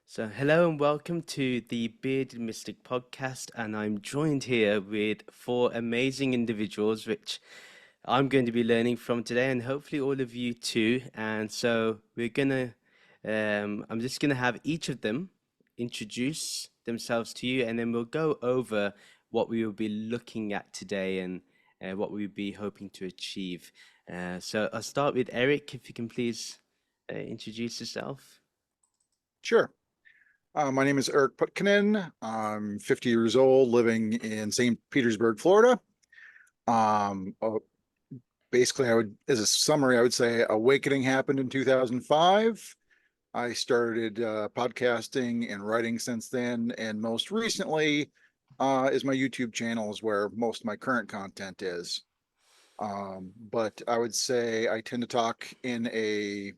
So, hello and welcome to the Bearded Mystic podcast. And I'm joined here with four amazing individuals, which I'm going to be learning from today, and hopefully all of you too. And so, I'm just gonna have each of them introduce themselves to you, and then we'll go over what we will be looking at today and what we'll be hoping to achieve. So, I'll start with Eric, if you can please introduce yourself. Sure. My name is Eric Putkonen. I'm 50 years old, living in St. Petersburg, Florida. Basically, as a summary, I would say awakening happened in 2005. I started podcasting and writing since then, and most recently is my YouTube channel is where most of my current content is. But I would say I tend to talk in a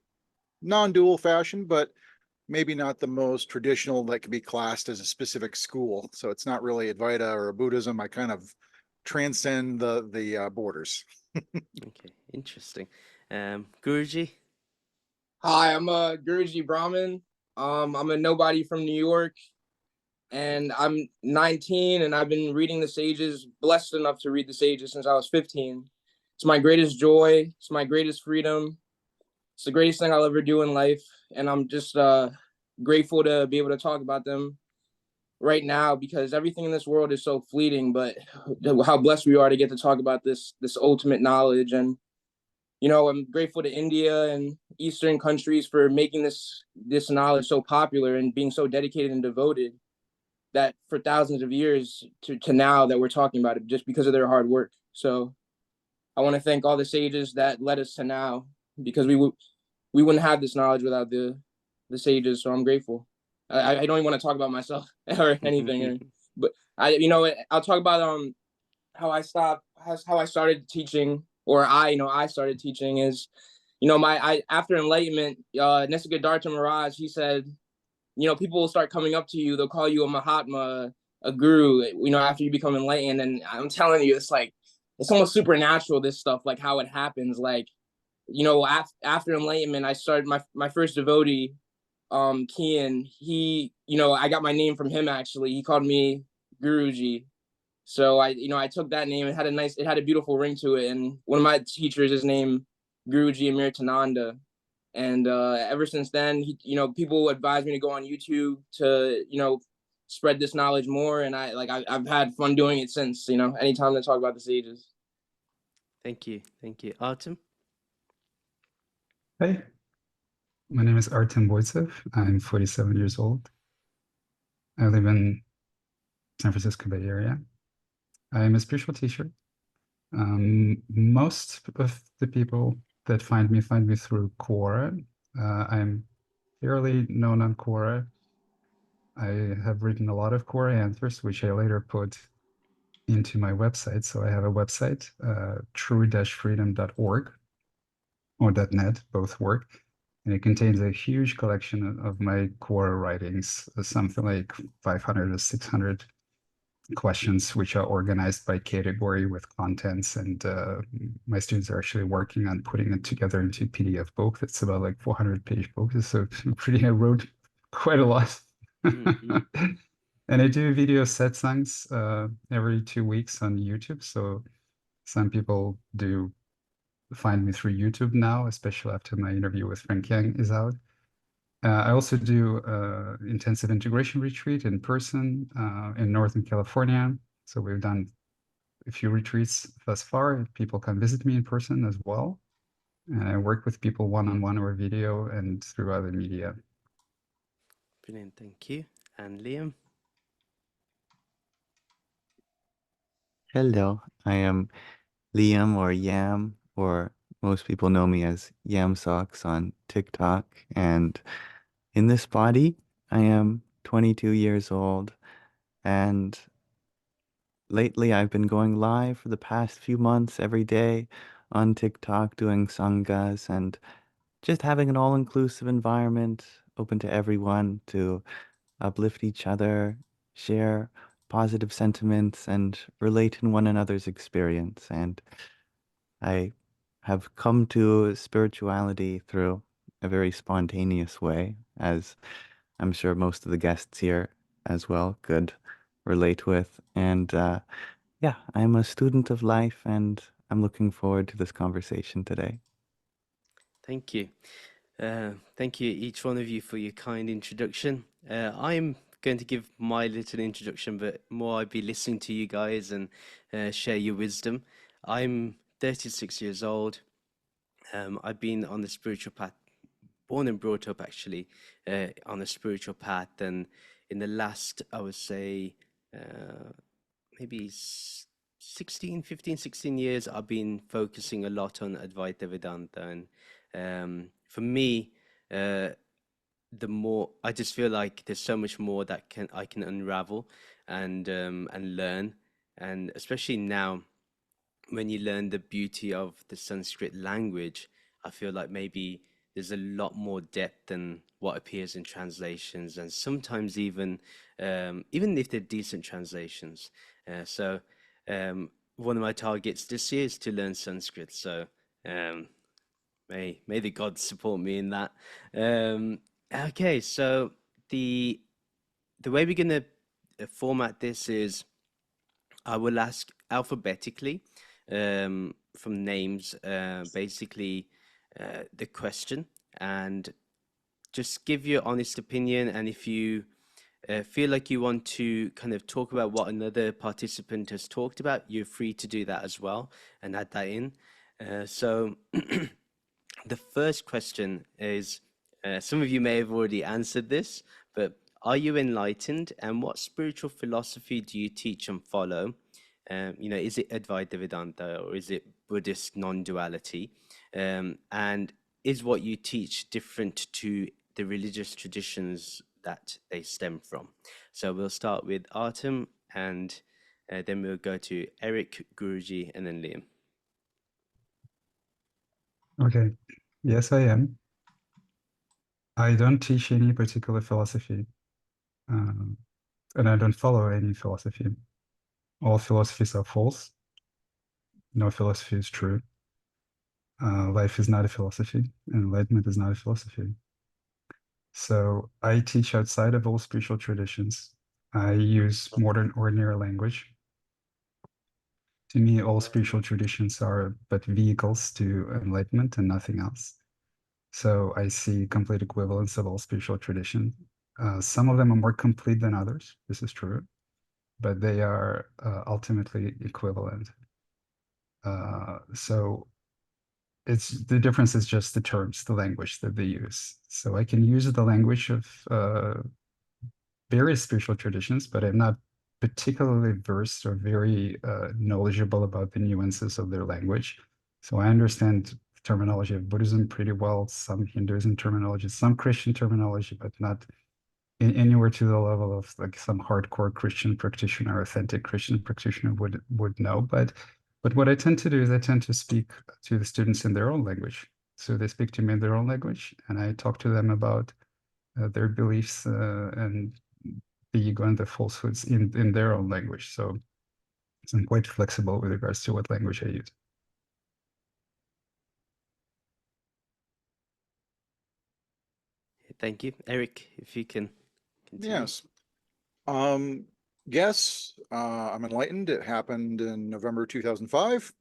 non-dual fashion, but maybe not the most traditional that could be classed as a specific school. So it's not really Advaita or a Buddhism. I kind of transcend the borders. Okay, interesting. Guruji? Hi, I'm Guruji Brahman. I'm a nobody from New York, and I'm 19, and I've been reading the sages, blessed enough to read the sages since I was 15. It's my greatest joy. It's my greatest freedom. It's the greatest thing I'll ever do in life, and I'm just grateful to be able to talk about them right now because everything in this world is so fleeting. But how blessed we are to get to talk about this ultimate knowledge. And I'm grateful to India and Eastern countries for making this knowledge so popular and being so dedicated and devoted that for thousands of years to now that we're talking about it just because of their hard work. So I want to thank all the sages that led us to now because we wouldn't have this knowledge without the sages. So I'm grateful. I don't even want to talk about myself or anything, but I'll talk about how I started teaching, or I started teaching is, after Enlightenment, Nisargadatta Maharaj, he said, people will start coming up to you, they'll call you a Mahatma, a guru, after you become enlightened. And I'm telling you, it's almost supernatural, this stuff, like how it happens. Like, after Enlightenment, I started my first devotee, Kian, I got my name from him actually. He called me Guruji. So I took that name. It had a beautiful ring to it. And one of my teachers is named Guruji Amirtananda. And ever since then, people advised me to go on YouTube to, spread this knowledge more. And I've had fun doing it since, anytime to talk about the sages. Thank you. Thank you. Artem? Hey, my name is Artem Boytsov. I'm 47 years old. I live in San Francisco Bay Area. I'm a spiritual teacher. Most of the people that find me through Quora. I'm fairly known on Quora. I have written a lot of Quora answers, which I later put into my website. So I have a website, true-freedom.org or .net, both work. And it contains a huge collection of my Quora writings, something like 500 or 600 questions, which are organized by category with contents. And my students are actually working on putting it together into a PDF book. It's about like 400-page book. So I wrote quite a lot. Mm-hmm. And I do video satsangs every 2 weeks on YouTube. So some people do find me through YouTube now, especially after my interview with Frank Yang is out. I also do intensive integration retreat in person in Northern California. So we've done a few retreats thus far. People can visit me in person as well. And I work with people one-on-one or video and through other media. Brilliant, thank you. And Lyam? Hello, I am Lyam or Yam, or most people know me as Yamsox on TikTok. And in this body, I am 22 years old. And lately, I've been going live for the past few months every day on TikTok doing sanghas and just having an all-inclusive environment open to everyone to uplift each other, share positive sentiments, and relate in one another's experience. And I have come to spirituality through a very spontaneous way, as I'm sure most of the guests here as well could relate with. And yeah, I'm a student of life, and I'm looking forward to this conversation today. Thank you. Thank you, each one of you, for your kind introduction. I'm going to give my little introduction, but more I'd be listening to you guys and share your wisdom. I'm 36 years old. I've been on the spiritual path, born and brought up actually on a spiritual path, and in the last, I would say, maybe 16 years, I've been focusing a lot on Advaita Vedanta. And for me, the more I just feel like there's so much more that I can unravel and learn. And especially now, when you learn the beauty of the Sanskrit language, I feel like maybe there's a lot more depth than what appears in translations, and sometimes even if they're decent translations. So one of my targets this year is to learn Sanskrit. So um, may the gods support me in that. Okay, so the the way we're gonna format this is I will ask alphabetically from names, basically the question, and just give your honest opinion. And if you feel like you want to kind of talk about what another participant has talked about, you're free to do that as well and add that in. So the first question is, some of you may have already answered this, but are you enlightened, and what spiritual philosophy do you teach and follow? Is it Advaita Vedanta, or is it Buddhist non-duality? And is what you teach different to the religious traditions that they stem from? So we'll start with Artem, and then we'll go to Eric, Guruji, and then Liam. Okay. Yes, I am. I don't teach any particular philosophy, and I don't follow any philosophy. All philosophies are false. No philosophy is true. Life is not a philosophy, and enlightenment is not a philosophy. So I teach outside of all spiritual traditions. I use modern, ordinary language. To me, all spiritual traditions are but vehicles to enlightenment and nothing else. So I see complete equivalence of all spiritual traditions. Some of them are more complete than others. This is true, but they are ultimately equivalent. So it's the difference is just the terms, the language that they use. So I can use the language of various spiritual traditions, but I'm not particularly versed or very knowledgeable about the nuances of their language. So I understand terminology of Buddhism pretty well, some Hinduism terminology, some Christian terminology, but not anywhere to the level of like some hardcore Christian practitioner, authentic Christian practitioner would know. But what I tend to do is I tend to speak to the students in their own language. So they speak to me in their own language, and I talk to them about their beliefs and the ego and the falsehoods in their own language. So I'm quite flexible with regards to what language I use. Thank you. Eric, if you can continue. Yes. Yes, I'm enlightened. It happened in November 2005.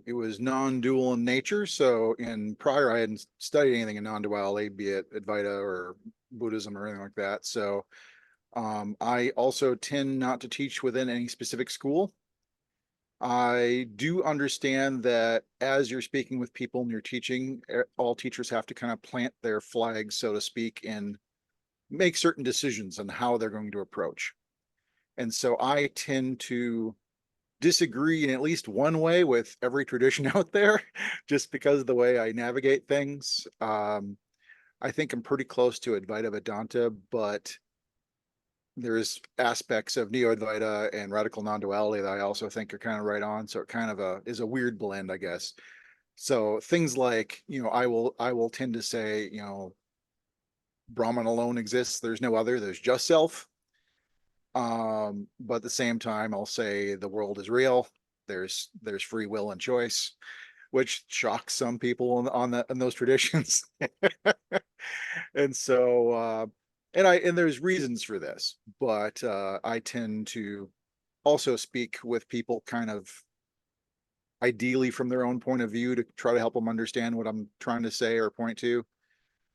It was non-dual in nature. So in prior, I hadn't studied anything in non-duality, be it Advaita or Buddhism or anything like that. So I also tend not to teach within any specific school. I do understand that as you're speaking with people and you're teaching, all teachers have to kind of plant their flags, so to speak, and make certain decisions on how they're going to approach. And so I tend to disagree in at least one way with every tradition out there, just because of the way I navigate things. I think I'm pretty close to Advaita Vedanta, but there's aspects of Neo-Advaita and radical non-duality that I also think are kind of right on. So it kind of is a weird blend, I guess. So things like, I will tend to say, Brahman alone exists. There's no other. There's just self. But at the same time, I'll say the world is real. There's free will and choice, which shocks some people on those traditions. And so, and there's reasons for this, but I tend to also speak with people kind of ideally from their own point of view to try to help them understand what I'm trying to say or point to.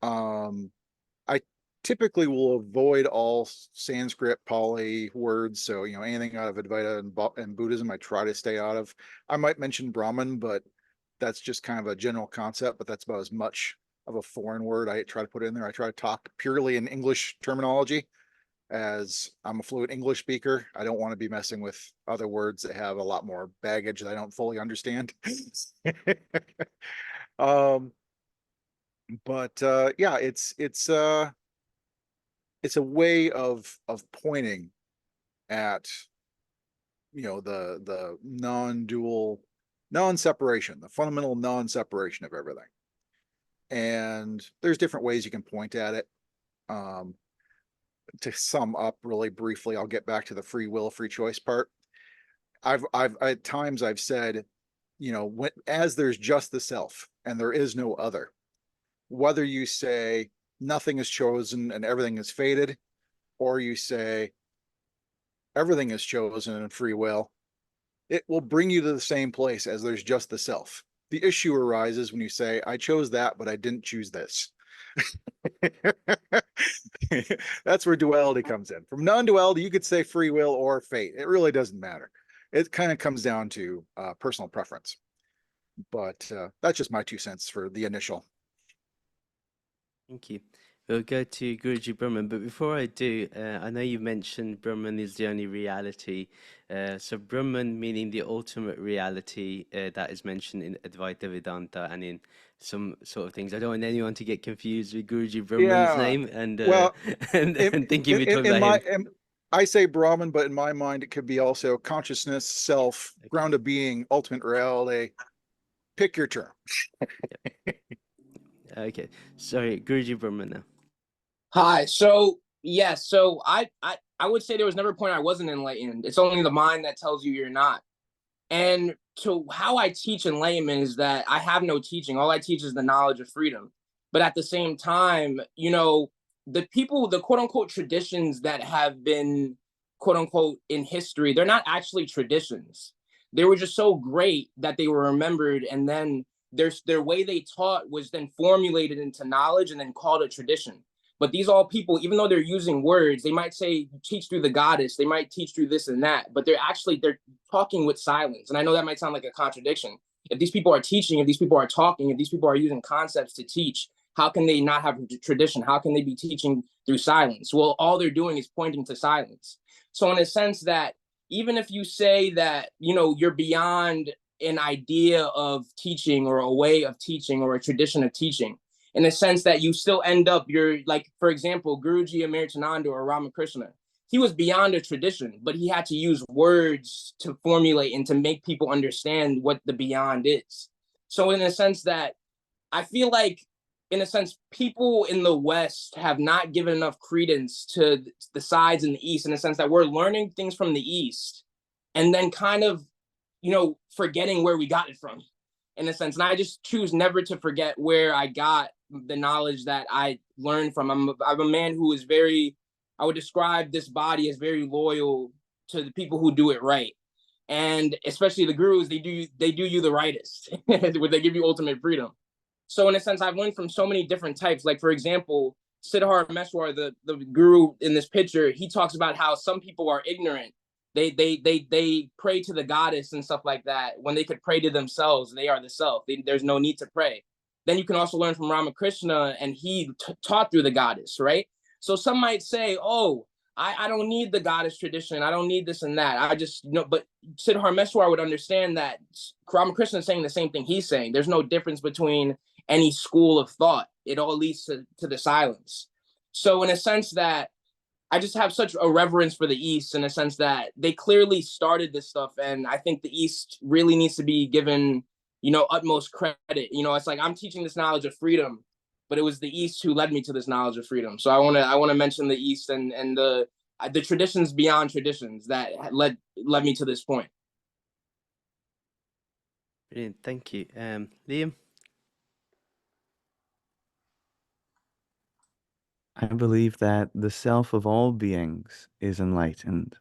I typically will avoid all Sanskrit, Pali words. So, anything out of Advaita and Buddhism, I try to stay out of. I might mention Brahman, but that's just kind of a general concept, but that's about as much of a foreign word I try to put in there. I try to talk purely in English terminology, as I'm a fluent English speaker. I don't want to be messing with other words that have a lot more baggage that I don't fully understand. But yeah, it's a way of pointing at the non-dual, non-separation, the fundamental non-separation of everything. And there's different ways you can point at it. To sum up really briefly, I'll get back to the free will, free choice part. I've at times I've said, as there's just the self and there is no other, whether you say nothing is chosen and everything is fated, or you say everything is chosen and free will, it will bring you to the same place as there's just the self. The issue arises when you say, I chose that, but I didn't choose this. That's where duality comes in. From non-duality, you could say free will or fate. It really doesn't matter. It kind of comes down to personal preference. But that's just my 2 cents for the initial. Thank you. We'll go to Guruji Brahman, but before I do, I know you mentioned Brahman is the only reality. So Brahman meaning the ultimate reality that is mentioned in Advaita Vedanta and in some sort of things. I don't want anyone to get confused with Guruji Brahman's name and well, and thinking we're talking in about him. I say Brahman, but in my mind, it could be also consciousness, self, Okay. ground of being, ultimate reality. Pick your term. Okay, sorry, Guruji Brahman now. Hi. So yes, so I would say there was never a point I wasn't enlightened. It's only the mind that tells you you're not. And so how I teach enlightenment is that I have no teaching. All I teach is the knowledge of freedom. But at the same time, the people, the quote unquote traditions that have been quote unquote in history, they're not actually traditions. They were just so great that they were remembered, and then their way they taught was then formulated into knowledge and then called a tradition. But these all people, even though they're using words, they might say teach through the goddess, they might teach through this and that, but they're talking with silence. And I know that might sound like a contradiction. If these people are teaching, if these people are talking, if these people are using concepts to teach, how can they not have a tradition? How can they be teaching through silence? Well, all they're doing is pointing to silence. So in a sense that even if you say that, you're beyond an idea of teaching or a way of teaching or a tradition of teaching, in a sense that you still end up, you're like, for example, Guruji Amirchananda or Ramakrishna, he was beyond a tradition, but he had to use words to formulate and to make people understand what the beyond is. So in a sense that I feel like, in a sense, people in the West have not given enough credence to the sides in the East, in a sense that we're learning things from the East and then kind of, forgetting where we got it from, in a sense. And I just choose never to forget where I got the knowledge that I learned from. I'm a man who is I would describe this body as very loyal to the people who do it right. And especially the gurus, they do you the rightest, where they give you ultimate freedom. So in a sense, I've learned from so many different types. Like, for example, Siddhar Meshwar, the guru in this picture, he talks about how some people are ignorant. They pray to the goddess and stuff like that when they could pray to themselves. They are the self. There's no need to pray. Then you can also learn from Ramakrishna, and he taught through the goddess, right? So some might say, oh, I don't need the goddess tradition. I don't need this and that. I just, but Siddhar Meshwar would understand that Ramakrishna is saying the same thing he's saying. There's no difference between any school of thought. It all leads to the silence. So in a sense that I just have such a reverence for the East, in a sense that they clearly started this stuff. And I think the East really needs to be given, utmost credit. It's like I'm teaching this knowledge of freedom, but it was the East who led me to this knowledge of freedom. So I want to mention the East and the traditions beyond traditions that led me to this point. Brilliant, thank you. Liam? I believe that the self of all beings is enlightened,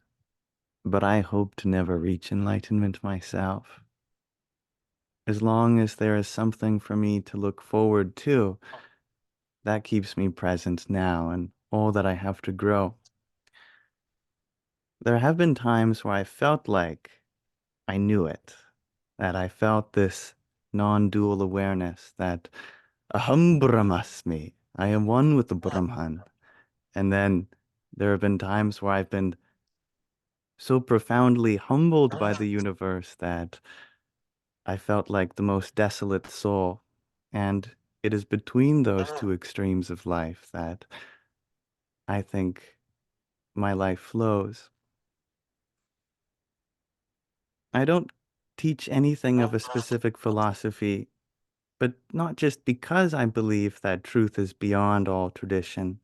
but I hope to never reach enlightenment myself. As long as there is something for me to look forward to, that keeps me present now and all that I have to grow. There have been times where I felt like I knew it, that I felt this non-dual awareness that aham brahmasmi, I am one with the Brahman. And then there have been times where I've been so profoundly humbled by the universe that I felt like the most desolate soul. And it is between those two extremes of life that I think my life flows. I don't teach anything of a specific philosophy, but not just because I believe that truth is beyond all tradition.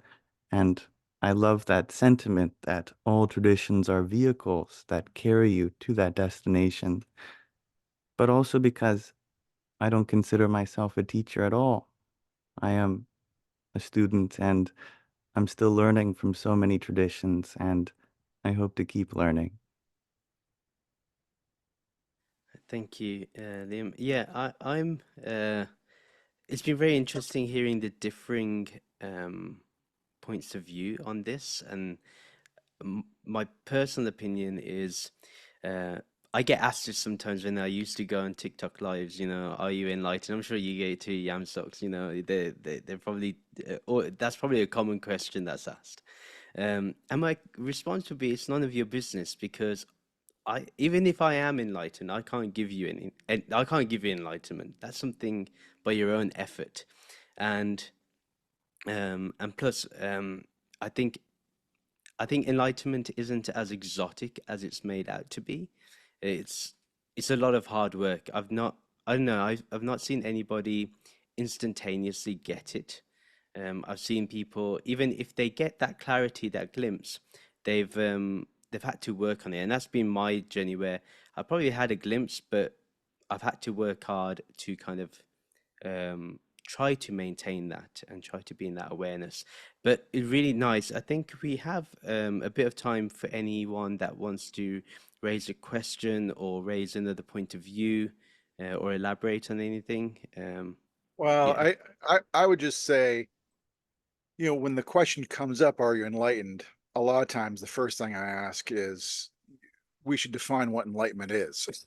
And I love that sentiment that all traditions are vehicles that carry you to that destination, but also because I don't consider myself a teacher at all. I am a student and I'm still learning from so many traditions, and I hope to keep learning. Thank you, Liam. Yeah, I'm. It's been very interesting hearing the differing points of view on this, and my personal opinion is, uh, I get asked this sometimes when I used to go on TikTok lives. Are you enlightened? I'm sure you get it too, Yamsox. They're probably, or that's probably a common question that's asked. And my response would be, it's none of your business, because even if I am enlightened, I can't give you I can't give you enlightenment. That's something by your own effort, and plus, I think enlightenment isn't as exotic as it's made out to be. It's it's a lot of hard work. I don't know, I've not seen anybody instantaneously get it. I've seen people, even if they get that clarity, that glimpse, they've had to work on it, and that's been my journey where I probably had a glimpse, but I've had to work hard to kind of um, try to maintain that and try to be in that awareness. But it's really nice. I think we have a bit of time for anyone that wants to raise a question or raise another point of view, or elaborate on anything. Well, Yeah. I would just say, when the question comes up, are you enlightened? A lot of times the first thing I ask is, we should define what enlightenment is.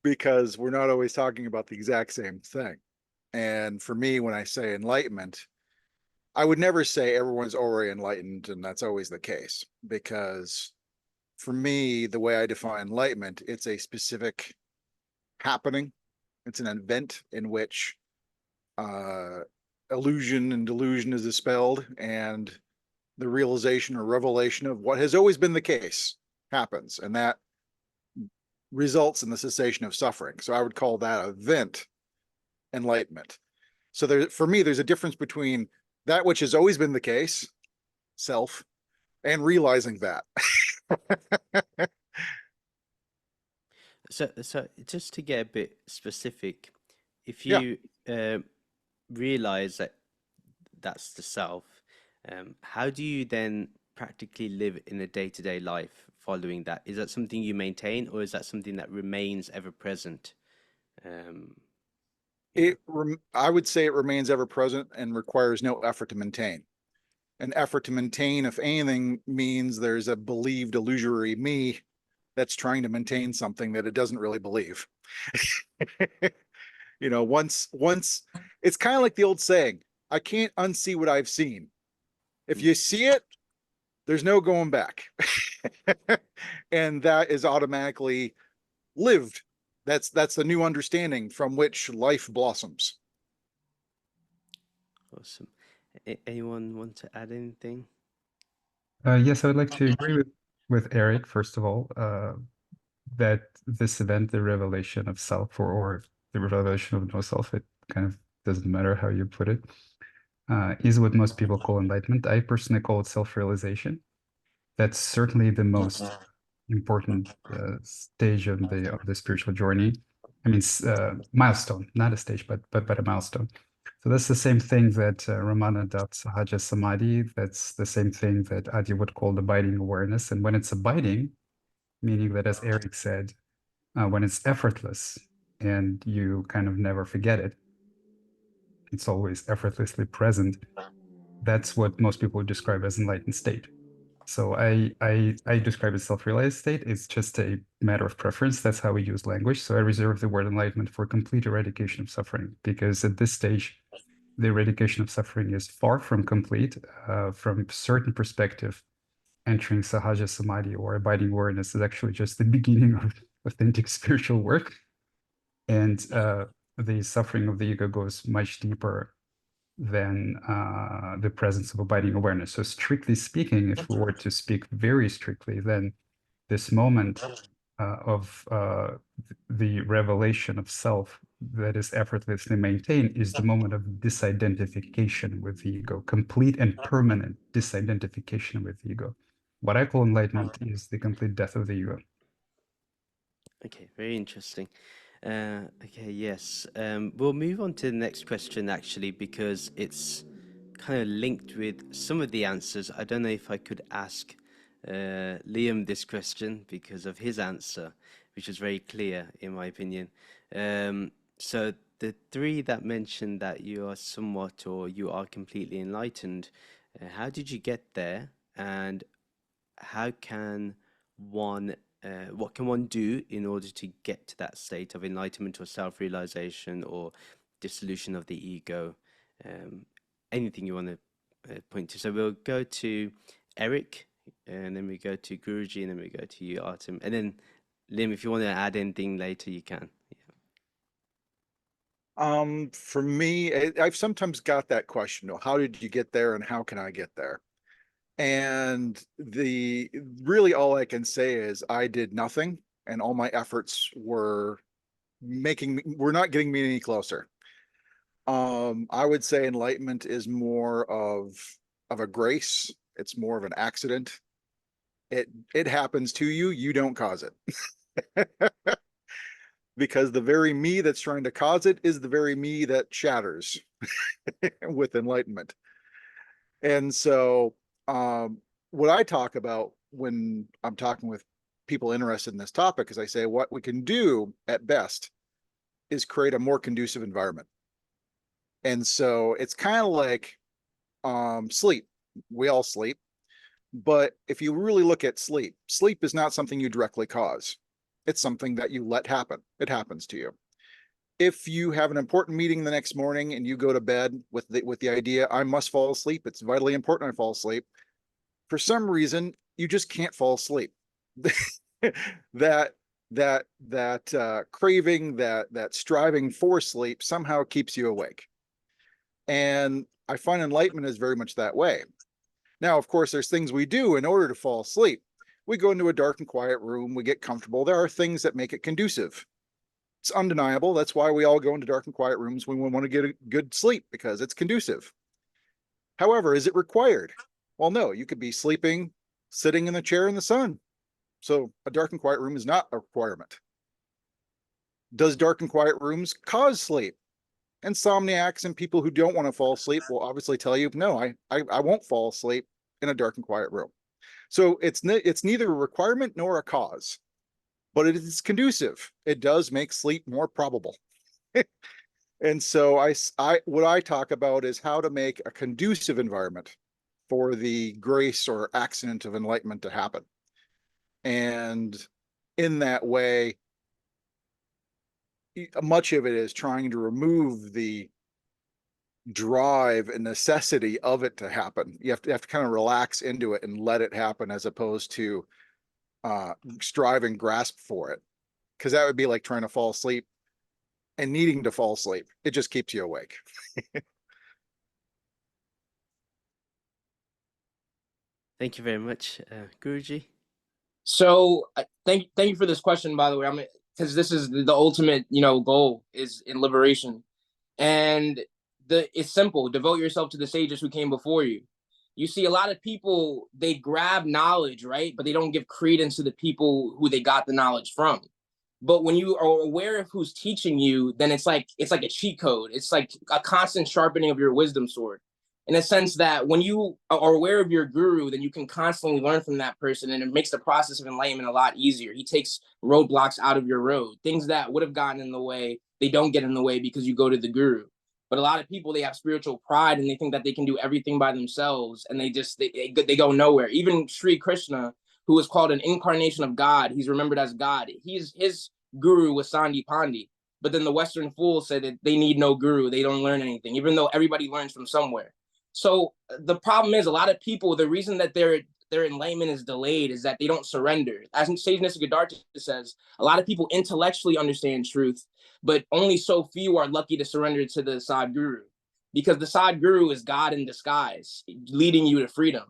Because we're not always talking about the exact same thing. And for me, when I say enlightenment, I would never say everyone's already enlightened and that's always the case. Because for me, the way I define enlightenment, it's a specific happening. It's an event in which uh, illusion and delusion is dispelled, and the realization or revelation of what has always been the case happens, and that results in the cessation of suffering. So I would call that event enlightenment. So for me, there's a difference between that which has always been the case, self, and realizing that. So just to get a bit specific, if Yeah. you realize that that's the self, how do you then practically live in a day-to-day life following that? Is that something you maintain, or is that something that remains ever present? Um, yeah. I would say it remains ever present and requires no effort to maintain. An effort to maintain, if anything, means there's a believed illusory me that's trying to maintain something that it doesn't really believe. Once it's kind of like the old saying, I can't unsee what I've seen. If you see it, there's no going back. And that is automatically lived. That's the new understanding from which life blossoms. Awesome. Anyone want to add anything? Yes, I would like to agree with Eric, first of all, that this event, the revelation of self, or the revelation of no self, it kind of doesn't matter how you put it, is what most people call enlightenment. I personally call it self-realization. That's certainly the most important stage of the spiritual journey. I mean, milestone, not a stage, but a milestone. So that's the same thing that Ramana does Sahaja Samadhi. That's the same thing that Adi would call abiding awareness. And when it's abiding, meaning that, as Eric said, when it's effortless and you kind of never forget it, it's always effortlessly present. That's what most people would describe as enlightened state. So I describe it self-realized state. It's just a matter of preference. That's how we use language. So I reserve the word enlightenment for complete eradication of suffering, because at this stage, the eradication of suffering is far from complete. From a certain perspective, entering Sahaja Samadhi or abiding awareness is actually just the beginning of authentic spiritual work. And the suffering of the ego goes much deeper than the presence of abiding awareness. So strictly speaking, if we were to speak very strictly, then this moment of the revelation of self that is effortlessly maintained is the moment of disidentification with the ego, complete and permanent disidentification with the ego. What I call enlightenment is the complete death of the ego. Okay, very interesting. Okay, yes. We'll move on to the next question actually, because it's kind of linked with some of the answers. I don't know if I could ask Liam this question because of his answer, which was very clear in my opinion. So the three that mentioned that you are somewhat or you are completely enlightened, how did you get there, and how can one what can one do in order to get to that state of enlightenment or self-realization or dissolution of the ego? Anything you want to point to. So we'll go to Eric, and then we go to Guruji, and then we go to you, Artem, and then Liam, if you want to add anything later, you can. For me, I've sometimes got that question, how did you get there and how can I get there? And really all I can say is I did nothing, and all my efforts were not getting me any closer. I would say enlightenment is more of a grace. It's more of an accident. It happens to you, you don't cause it. Because the very me that's trying to cause it is the very me that shatters with enlightenment. And so what I talk about when I'm talking with people interested in this topic is I say what we can do at best is create a more conducive environment. And so it's kind of like sleep. We all sleep. But if you really look at sleep, sleep is not something you directly cause. It's something that you let happen. It happens to you. If you have an important meeting the next morning and you go to bed with the idea, I must fall asleep, it's vitally important I fall asleep, for some reason, you just can't fall asleep. that craving, that striving for sleep somehow keeps you awake. And I find enlightenment is very much that way. Now, of course, there's things we do in order to fall asleep. We go into a dark and quiet room, we get comfortable. There are things that make it conducive. It's undeniable. That's why we all go into dark and quiet rooms when we want to get a good sleep, because it's conducive. However, is it required? Well, no, you could be sleeping, sitting in the chair in the sun. So a dark and quiet room is not a requirement. Does dark and quiet rooms cause sleep? Insomniacs and people who don't want to fall asleep will obviously tell you, no, I won't fall asleep in a dark and quiet room. So it's neither a requirement nor a cause, but it is conducive. It does make sleep more probable. And so what I talk about is how to make a conducive environment for the grace or accident of enlightenment to happen. And in that way, much of it is trying to remove the drive and necessity of it to happen. You have to kind of relax into it and let it happen, as opposed to strive and grasp for it, because that would be like trying to fall asleep and needing to fall asleep. It just keeps you awake. Thank you very much, Guruji. So thank you for this question, by the way. I mean, because this is the ultimate, goal is in liberation, and it's simple. Devote yourself to the sages who came before you. You see, a lot of people, they grab knowledge, right? But they don't give credence to the people who they got the knowledge from. But when you are aware of who's teaching you, then it's like a cheat code. It's like a constant sharpening of your wisdom sword, in a sense that when you are aware of your guru, then you can constantly learn from that person, and it makes the process of enlightenment a lot easier. He takes roadblocks out of your road. Things that would have gotten in the way, they don't get in the way because you go to the guru. But a lot of people, they have spiritual pride and they think that they can do everything by themselves, and they go nowhere. Even Sri Krishna, who is called an incarnation of God, he's remembered as God. His guru was Sandi Pandi. But then the Western fools said that they need no guru. They don't learn anything, even though everybody learns from somewhere. So the problem is, a lot of people, the reason that their enlightenment is delayed is that they don't surrender. As Sage Nisargadatta says, a lot of people intellectually understand truth, but only so few are lucky to surrender to the Sadguru, because the Sadguru is God in disguise, leading you to freedom.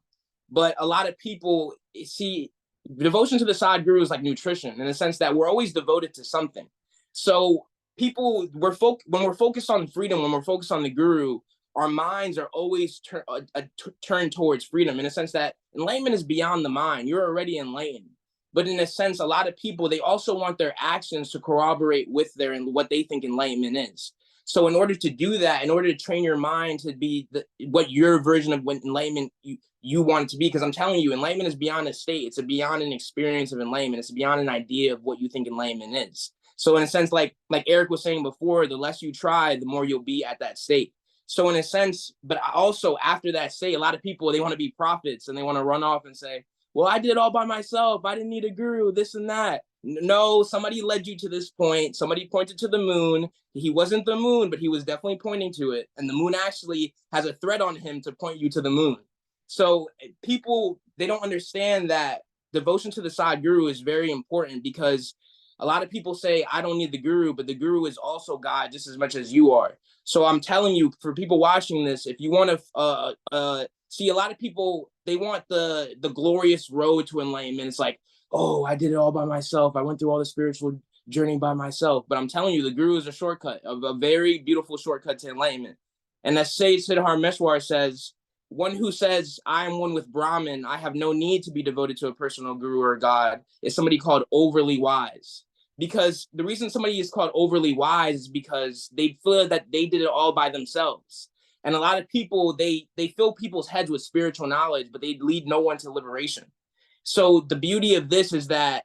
But a lot of people see devotion to the Sadguru is like nutrition, in the sense that we're always devoted to something. So people, when we're focused on freedom, when we're focused on the guru, our minds are always turned towards freedom, in a sense that enlightenment is beyond the mind. You're already enlightened. But in a sense, a lot of people, they also want their actions to corroborate with what they think enlightenment is. So in order to do that, in order to train your mind to be what your version of what enlightenment you want it to be, because I'm telling you, enlightenment is beyond a state. It's beyond an experience of enlightenment. It's beyond an idea of what you think enlightenment is. So in a sense, like Eric was saying before, the less you try, the more you'll be at that state. So in a sense, but also after that state, a lot of people, they want to be prophets and they want to run off and say, well, I did it all by myself. I didn't need a guru, this and that. No, somebody led you to this point. Somebody pointed to the moon. He wasn't the moon, but he was definitely pointing to it. And the moon actually has a thread on him to point you to the moon. So people, they don't understand that devotion to the Sadguru is very important, because a lot of people say, I don't need the guru, but the guru is also God just as much as you are. So I'm telling you, for people watching this, if you want to see, a lot of people, they want the glorious road to enlightenment. It's like, oh, I did it all by myself. I went through all the spiritual journey by myself. But I'm telling you, the guru is a shortcut, a very beautiful shortcut to enlightenment. And as Sage Siddhar Meshwar says, one who says, I am one with Brahman, I have no need to be devoted to a personal guru or God, is somebody called overly wise. Because the reason somebody is called overly wise is because they feel that they did it all by themselves. And a lot of people, they fill people's heads with spiritual knowledge, but they lead no one to liberation. So the beauty of this is that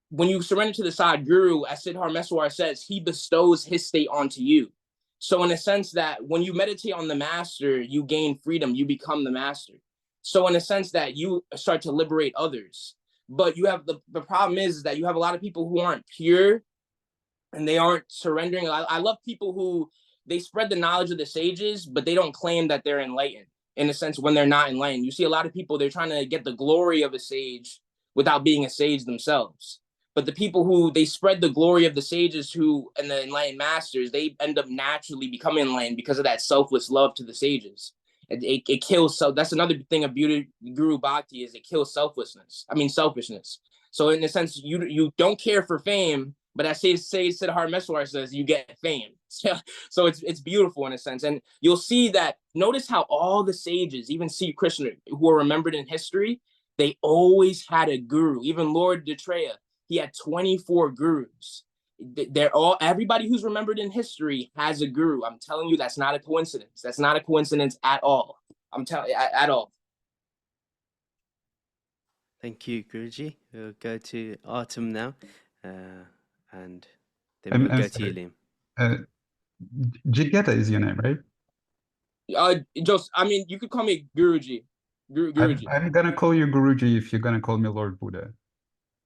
when you surrender to the Sadguru, as Siddhar Meshwar says, he bestows his state onto you. So in a sense that when you meditate on the master, you gain freedom, you become the master. So in a sense that you start to liberate others. But you have the problem is that you have a lot of people who aren't pure and they aren't surrendering. I love people who, they spread the knowledge of the sages, but they don't claim that they're enlightened, in a sense, when they're not enlightened. You see a lot of people, they're trying to get the glory of a sage without being a sage themselves. But the people who, they spread the glory of the sages and the enlightened masters, they end up naturally becoming enlightened because of that selfless love to the sages. It kills. So that's another thing of beauty, Guru Bhakti, is it kills selfishness. So in a sense, you don't care for fame, but as Siddhar Meshwar says, you get fame. So it's beautiful in a sense. And you'll see that, notice how all the sages, even Sri Krishna, who are remembered in history, they always had a guru. Even Lord Datreya, he had 24 gurus. Everybody who's remembered in history has a guru. I'm telling you, that's not a coincidence. That's not a coincidence at all. I'm telling you, at all. Thank you, Guruji. We'll go to Artem now, and then we'll go to you, Liam. Jigetta is your name, right? I mean, you could call me Guruji. Guruji. I'm gonna call you Guruji if you're gonna call me Lord Buddha.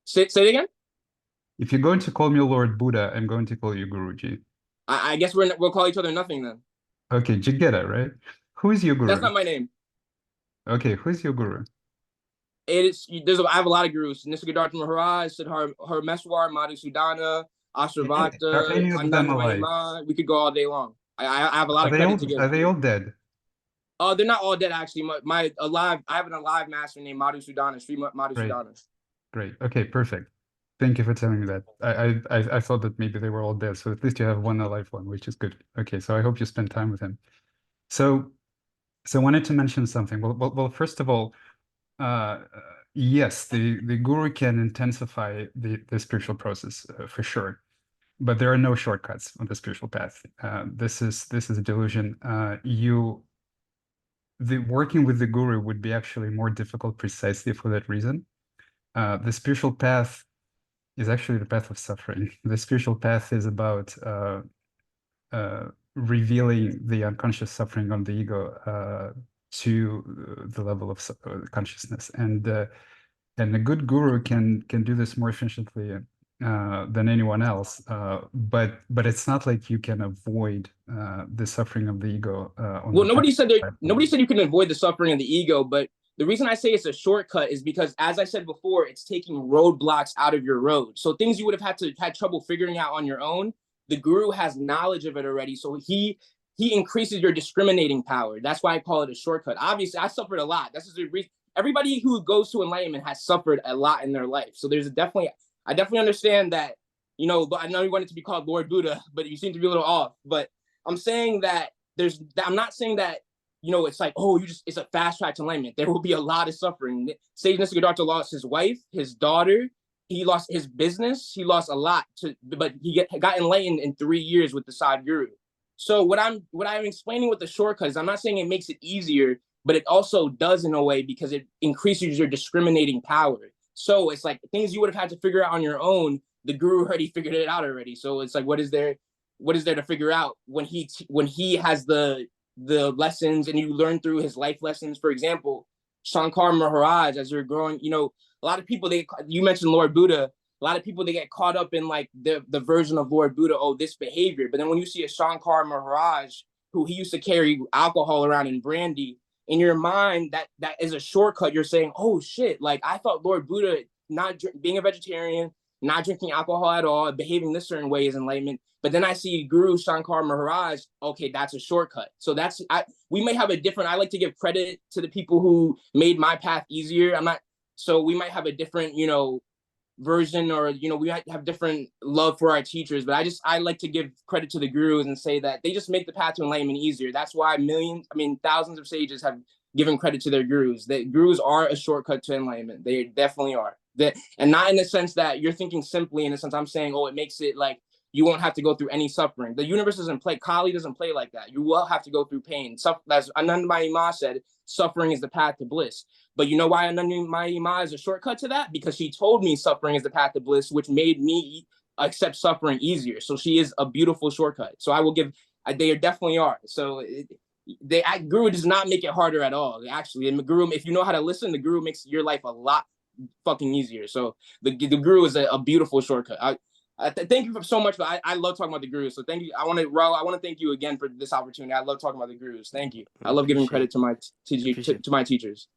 Say it again? If you're going to call me Lord Buddha, I'm going to call you Guruji. I guess we'll call each other nothing then. Okay, Jigetta, right? Who is your guru? That's not my name. Okay, who's your guru? I have a lot of gurus. Nisargadatta Maharaj, Siddhar Meshwar, Madhusudana, Are any of them alive? Ananda. We could go all day long. I have a lot of credit to give. Are they all dead? They're not all dead actually. I have an alive master named Madhusudana, Sri Madhusudana. Great. Okay, perfect. Thank you for telling me that. I thought that maybe they were all dead, so at least you have one alive one, which is good. Okay, so I hope you spend time with him. So I wanted to mention something. Well, first of all, Yes, the guru can intensify the spiritual process for sure, but there are no shortcuts on the spiritual path. This is a delusion. The working with the guru would be actually more difficult precisely for that reason. The spiritual path is actually the path of suffering. The spiritual path is about revealing the unconscious suffering of the ego to the level of consciousness, and a good guru can do this more efficiently than anyone else. But it's not like you can avoid the suffering of the ego. Well, nobody said you can avoid the suffering of the ego, but the reason I say it's a shortcut is because, as I said before, it's taking roadblocks out of your road. So things you would have had trouble figuring out on your own, the guru has knowledge of it already. So he increases your discriminating power. That's why I call it a shortcut. Obviously, I suffered a lot. This is the reason. Everybody who goes to enlightenment has suffered a lot in their life. So I definitely understand that, but I know you want it to be called Lord Buddha, but you seem to be a little off. But I'm saying that I'm not saying that, it's like, it's a fast track to enlightenment. There will be a lot of suffering. Sage Nisargadatta lost his wife, his daughter, he lost his business, he lost a lot, but he got enlightened in 3 years with the Sadguru. So what I'm explaining with the shortcut is I'm not saying it makes it easier, but it also does in a way because it increases your discriminating power. So it's like things you would have had to figure out on your own, the guru already figured it out already. So it's like, what is there to figure out when he has the lessons and you learn through his life lessons? For example, Shankar Maharaj, as you're growing, a lot of people, you mentioned Lord Buddha, a lot of people, they get caught up in like the version of Lord Buddha, this behavior. But then when you see a Shankar Maharaj, who he used to carry alcohol around and brandy, in your mind, that is a shortcut. You're saying, oh shit, like I thought Lord Buddha, being a vegetarian, not drinking alcohol at all, behaving this certain way is enlightenment. But then I see Guru Shankar Maharaj, okay, that's a shortcut. So we may have a different, I like to give credit to the people who made my path easier. So we might have a different, version, or, we might have different love for our teachers, but I like to give credit to the gurus and say that they just make the path to enlightenment easier. That's why thousands of sages have given credit to their gurus. The gurus are a shortcut to enlightenment. They definitely are. And not in the sense that you're thinking simply, in the sense I'm saying, it makes it like you won't have to go through any suffering. The universe doesn't play, Kali doesn't play like that. You will have to go through pain. As Anandamayi Ma said, suffering is the path to bliss. But you know why Anandamayi Ma is a shortcut to that? Because she told me suffering is the path to bliss, which made me accept suffering easier. So she is a beautiful shortcut. So I will give, they definitely are. So Guru does not make it harder at all. Actually, and the Guru, if you know how to listen, the Guru makes your life a lot fucking easier. So the Guru is a beautiful shortcut. Thank you so much. I love talking about the gurus. So thank you. I want to thank you again for this opportunity. I love talking about the gurus. Thank you. I love giving credit to my teachers.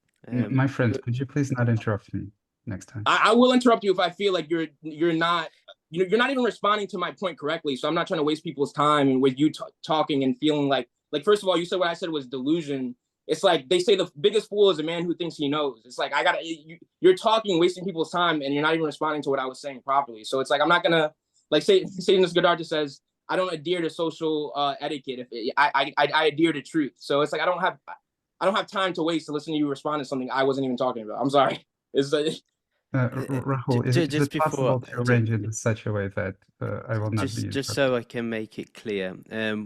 My friend, could you please not interrupt me next time? I will interrupt you if I feel like you're not even responding to my point correctly. So I'm not trying to waste people's time with you talking and feeling like first of all, you said what I said was delusion. It's like they say the biggest fool is a man who thinks he knows. It's like you're talking, wasting people's time, and you're not even responding to what I was saying properly. So it's like I'm not gonna say Nisargadatta says, I don't adhere to social etiquette. I adhere to truth. So it's like I don't have time to waste to listen to you respond to something I wasn't even talking about. I'm sorry. It's like Rahul, is it possible to arrange it in such a way that I will not be just so I can make it clear,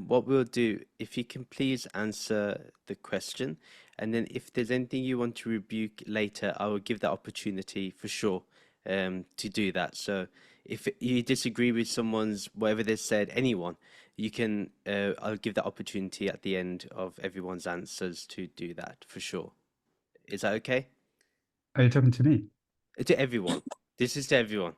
what we'll do, if you can please answer the question, and then if there's anything you want to rebuke later, I will give that opportunity for sure to do that. So if you disagree with someone's, whatever they said, anyone, you can, I'll give that opportunity at the end of everyone's answers to do that for sure. Is that okay? Are you talking to me? To everyone. This is to everyone.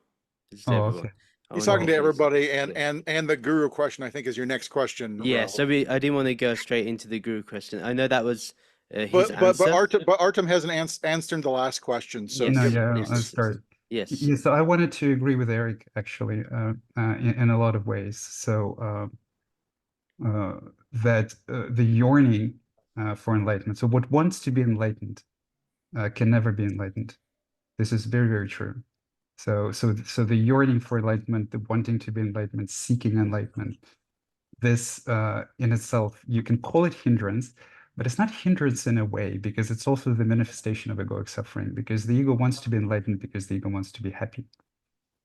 Okay. He's talking to everybody, and the guru question, I think, is your next question. Yeah, Rahul. so I didn't want to go straight into the guru question. I know that was his answer. But Artem hasn't answered the last question. So Yes, I'll start. Yes. Yeah, so I wanted to agree with Eric actually in a lot of ways. So that the yearning for enlightenment. So what wants to be enlightened can never be enlightened. This is very, very true. So the yearning for enlightenment, the wanting to be enlightenment, seeking enlightenment, this in itself, you can call it hindrance, but it's not hindrance in a way, because it's also the manifestation of egoic suffering, because the ego wants to be enlightened because the ego wants to be happy.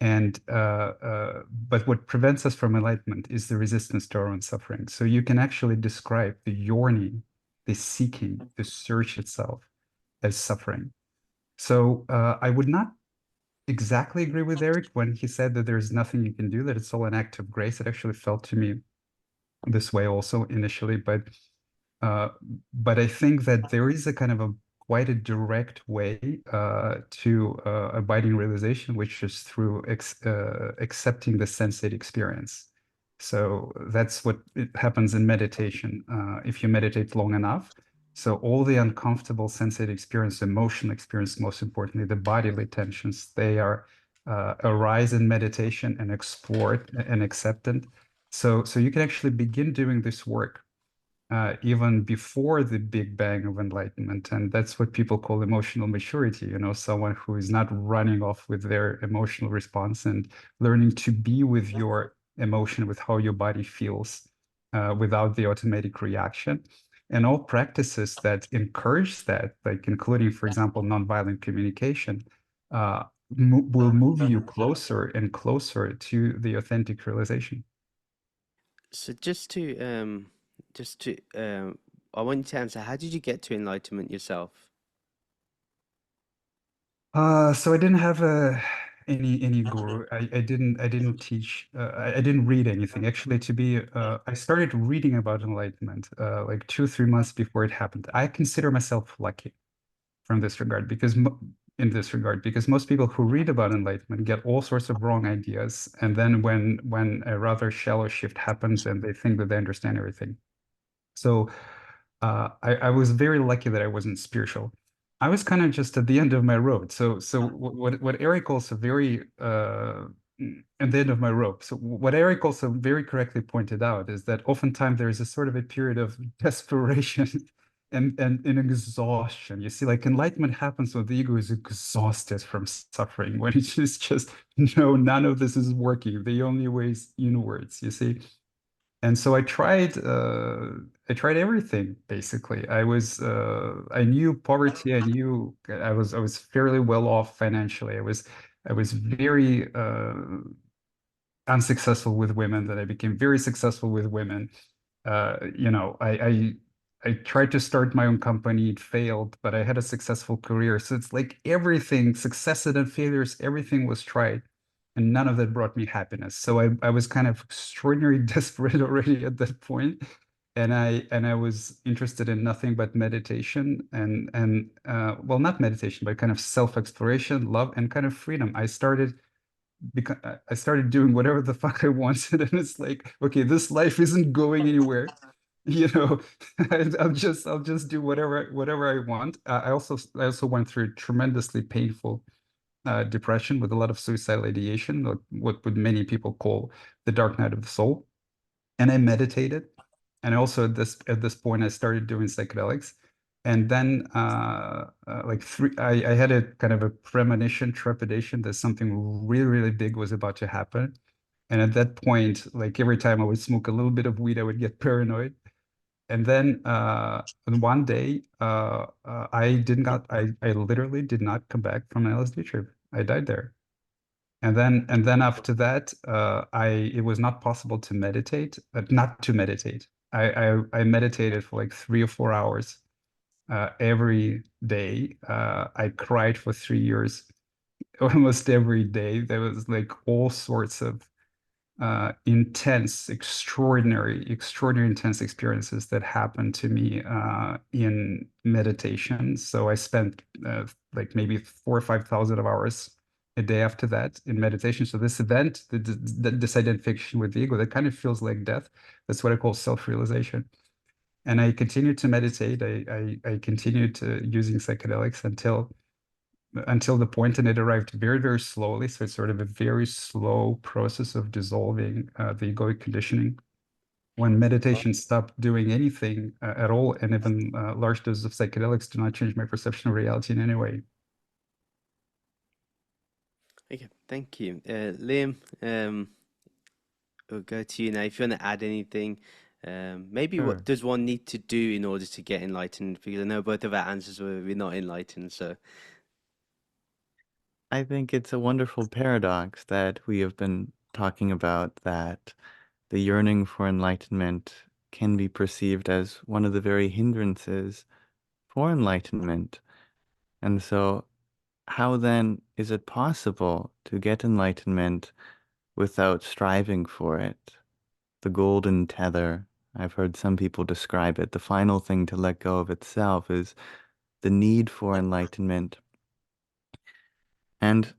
And but what prevents us from enlightenment is the resistance to our own suffering. So you can actually describe the yearning, the seeking, the search itself as suffering. So I would not exactly agree with Eric when he said that there's nothing you can do, that it's all an act of grace. It actually felt to me this way also initially, but I think that there is a kind of a quite a direct way to abiding realization, which is through accepting the sensate experience. So that's what it happens in meditation. If you meditate long enough, so all the uncomfortable sensate experience, emotional experience, most importantly, the bodily tensions, they are arise in meditation and explored and accepted. So you can actually begin doing this work even before the Big Bang of enlightenment. And that's what people call emotional maturity, someone who is not running off with their emotional response and learning to be with your emotion, with how your body feels, without the automatic reaction. And all practices that encourage that, like including, for example, nonviolent communication, will move you closer and closer to the authentic realization. So I want you to answer, how did you get to enlightenment yourself? So I didn't have any guru. I didn't teach. I didn't read anything. Actually, I started reading about enlightenment like 2-3 months before it happened. I consider myself lucky from this regard because most people who read about enlightenment get all sorts of wrong ideas, and then when a rather shallow shift happens, and they think that they understand everything. So I was very lucky that I wasn't spiritual. I was kind of just at the end of my road. So what Eric also at the end of my rope. So what Eric also very correctly pointed out is that oftentimes there is a sort of a period of desperation and exhaustion. You see, like enlightenment happens when the ego is exhausted from suffering, when it's just no, none of this is working. The only way is inwards, you see. And so I tried everything basically. I knew poverty. I was fairly well off financially. I was very unsuccessful with women. Then I became very successful with women. I tried to start my own company. It failed, but I had a successful career. So it's like everything, successes and failures, everything was tried, and none of that brought me happiness. So I was kind of extraordinarily desperate already at that point, and I was interested in nothing but meditation and well, not meditation, but kind of self-exploration, love, and kind of freedom. I started doing whatever the fuck I wanted, and it's like, okay, this life isn't going anywhere. You know, I'll just do whatever I want. I also went through tremendously painful depression with a lot of suicidal ideation, what would many people call the dark night of the soul. And I meditated, and also at this point I started doing psychedelics. And then I had a kind of a premonition, trepidation that something really, really big was about to happen. And at that point, like every time I would smoke a little bit of weed, I would get paranoid. And then on one day, I literally did not come back from an LSD trip. I died there. And then after that, it was not possible to meditate, not to meditate. I meditated for like 3 or 4 hours every day. I cried for 3 years, almost every day. There was like all sorts of intense, extraordinary intense experiences that happened to me in meditation. So I spent like maybe 4,000 or 5,000 of hours a day after that in meditation. So this event, this identification with the ego, that kind of feels like death. That's what I call self-realization. And I continued to meditate. I continued to using psychedelics until the point, and it arrived very, very slowly. So it's sort of a very slow process of dissolving the egoic conditioning. When meditation stopped doing anything at all, and even large doses of psychedelics do not change my perception of reality in any way. Okay, thank you. Liam, we'll go to you now. If you want to add anything, Maybe Sure. what does one need to do in order to get enlightened? Because I know both of our answers were we're not enlightened. So I think it's a wonderful paradox that we have been talking about, that the yearning for enlightenment can be perceived as one of the very hindrances for enlightenment. And so, how then is it possible to get enlightenment without striving for it? The golden tether, I've heard some people describe it. The final thing to let go of itself is the need for enlightenment. And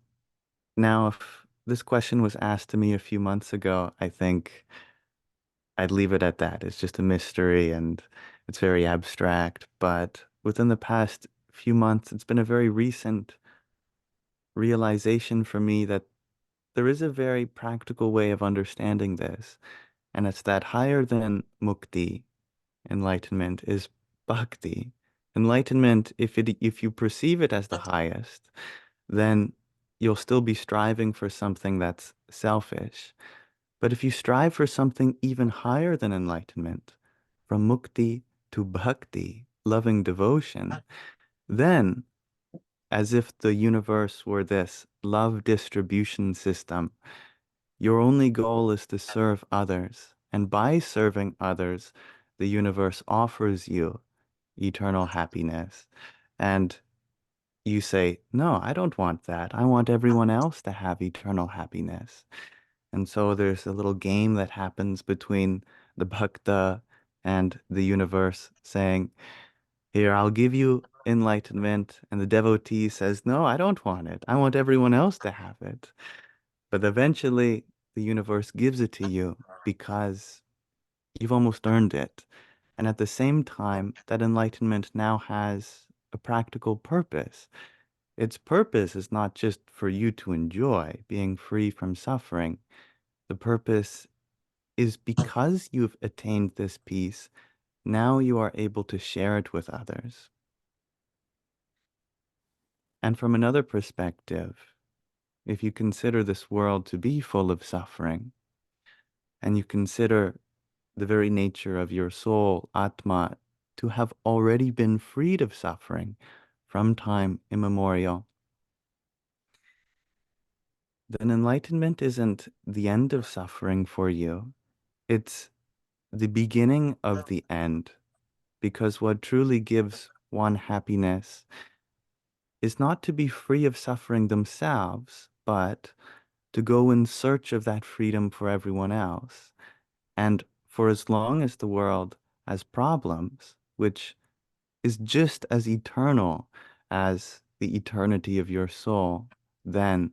now, if this question was asked to me a few months ago, I think I'd leave it at that. It's just a mystery and it's very abstract. But within the past few months, it's been a very recent realization for me that there is a very practical way of understanding this. And it's that higher than mukti, enlightenment, is bhakti. Enlightenment, if you perceive it as the highest, then you'll still be striving for something that's selfish. But if you strive for something even higher than enlightenment, from mukti to bhakti, loving devotion, then, as if the universe were this love distribution system, your only goal is to serve others. And by serving others, the universe offers you eternal happiness. And you say, no, I don't want that. I want everyone else to have eternal happiness. And so there's a little game that happens between the bhakta and the universe saying, here, I'll give you enlightenment. And the devotee says, no, I don't want it. I want everyone else to have it. But eventually, the universe gives it to you because you've almost earned it. And at the same time, that enlightenment now has a practical purpose. Its purpose is not just for you to enjoy being free from suffering. The purpose is because you've attained this peace, now you are able to share it with others. And from another perspective, if you consider this world to be full of suffering, and you consider the very nature of your soul, Atma, to have already been freed of suffering from time immemorial, then enlightenment isn't the end of suffering for you. It's the beginning of the end, because what truly gives one happiness is not to be free of suffering themselves, but to go in search of that freedom for everyone else. And for as long as the world has problems, which is just as eternal as the eternity of your soul, then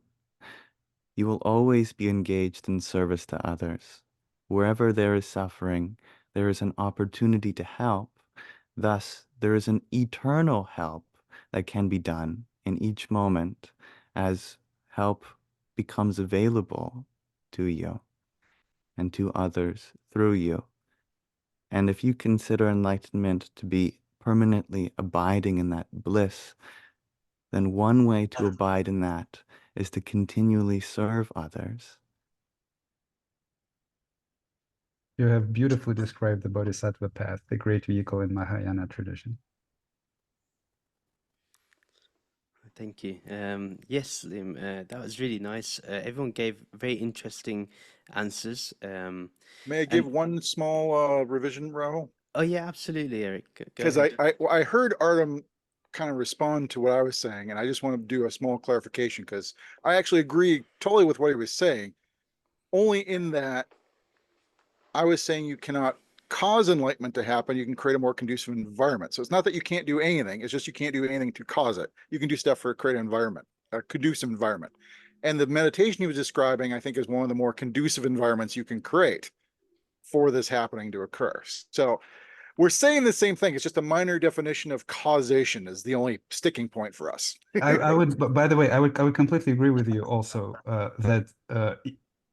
you will always be engaged in service to others. Wherever there is suffering, there is an opportunity to help. Thus, there is an eternal help that can be done in each moment as help becomes available to you and to others through you. And if you consider enlightenment to be permanently abiding in that bliss, then one way to abide in that is to continually serve others. You have beautifully described the Bodhisattva path, the great vehicle in Mahayana tradition. thank you. Yes, Liam, that was really nice. Everyone gave very interesting answers. May I give one small revision, Rahul? Oh yeah, absolutely, Eric. Go Because ahead. I heard Artem kind of respond to what I was saying, and I just want to do a small clarification because I actually agree totally with what he was saying. Only in that I was saying you cannot cause enlightenment to happen. You can create a more conducive environment. So it's not that you can't do anything. It's just you can't do anything to cause it. You can do stuff for create an environment, a conducive environment. And the meditation he was describing, I think, is one of the more conducive environments you can create for this happening to occur. So we're saying the same thing. It's just a minor definition of causation is the only sticking point for us. I would, but by the way, I would completely agree with you also that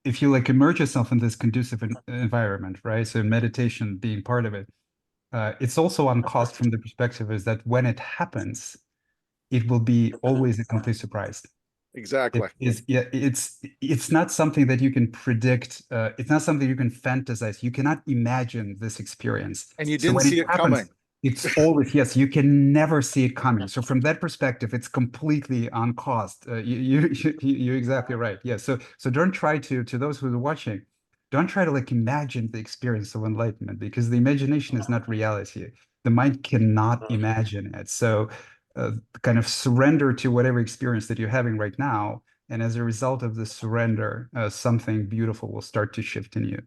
if you like immerse yourself in this conducive environment, right? So meditation being part of it, it's also on cost from the perspective is that when it happens, it will be always a complete surprise. Exactly. It's not something that you can predict. It's not something you can fantasize. You cannot imagine this experience. And you So didn't when see it it happens, coming. it's always, yes, you can never see it coming. So from that perspective, it's completely uncaused. You're exactly right. Yeah. So don't try to those who are watching, don't try to like imagine the experience of enlightenment, because the imagination is not reality. The mind cannot imagine it. So kind of surrender to whatever experience that you're having right now. And as a result of the surrender, something beautiful will start to shift in you.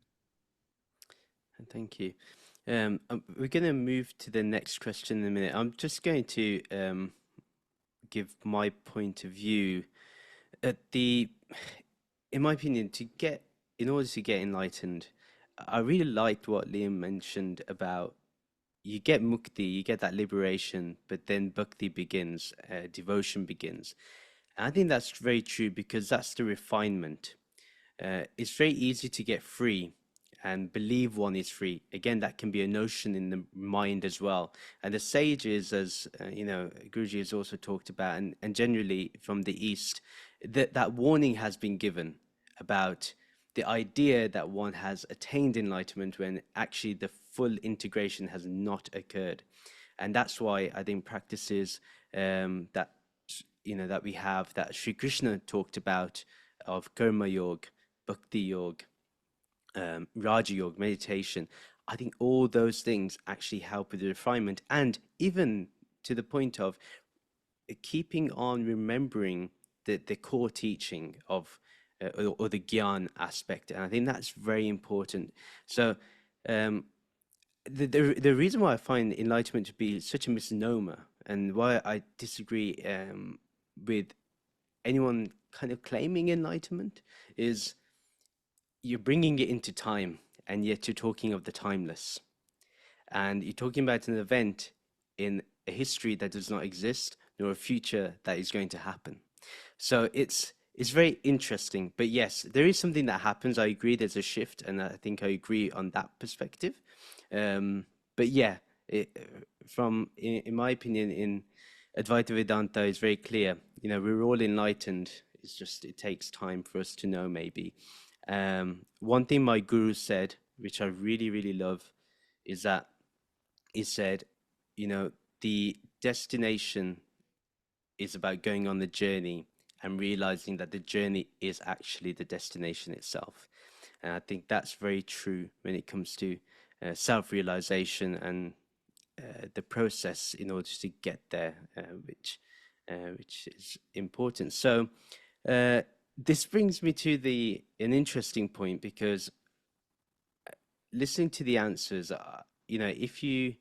Thank you. We're going to move to the next question in a minute. I'm just going to give my point of view. In my opinion, in order to get enlightened, I really liked what Liam mentioned about you get mukti, you get that liberation, but then bhakti begins, devotion begins. And I think that's very true, because that's the refinement. It's very easy to get free and believe one is free. Again, that can be a notion in the mind as well. And the sages, as Guruji has also talked about, and generally from the East, that warning has been given about the idea that one has attained enlightenment when actually the full integration has not occurred. And that's why I think practices that we have, that Sri Krishna talked about, of karma yoga, bhakti yoga, raja yoga, meditation, I think all those things actually help with the refinement, and even to the point of keeping on remembering the core teaching of or the Gyan aspect. And I think that's very important. So the reason why I find enlightenment to be such a misnomer, and why I disagree with anyone kind of claiming enlightenment, is you're bringing it into time, and yet you're talking of the timeless, and you're talking about an event in a history that does not exist, nor a future that is going to happen. So it's very interesting. But yes, there is something that happens. I agree there's a shift, and I think I agree on that perspective. But yeah, in my opinion, in Advaita Vedanta is very clear. We're all enlightened. It's just it takes time for us to know, maybe. One thing my guru said, which I really, really love, is that he said, the destination is about going on the journey and realizing that the journey is actually the destination itself. And I think that's very true when it comes to self-realization and the process in order to get there, which is important. So this brings me to an interesting point, because listening to the answers, if you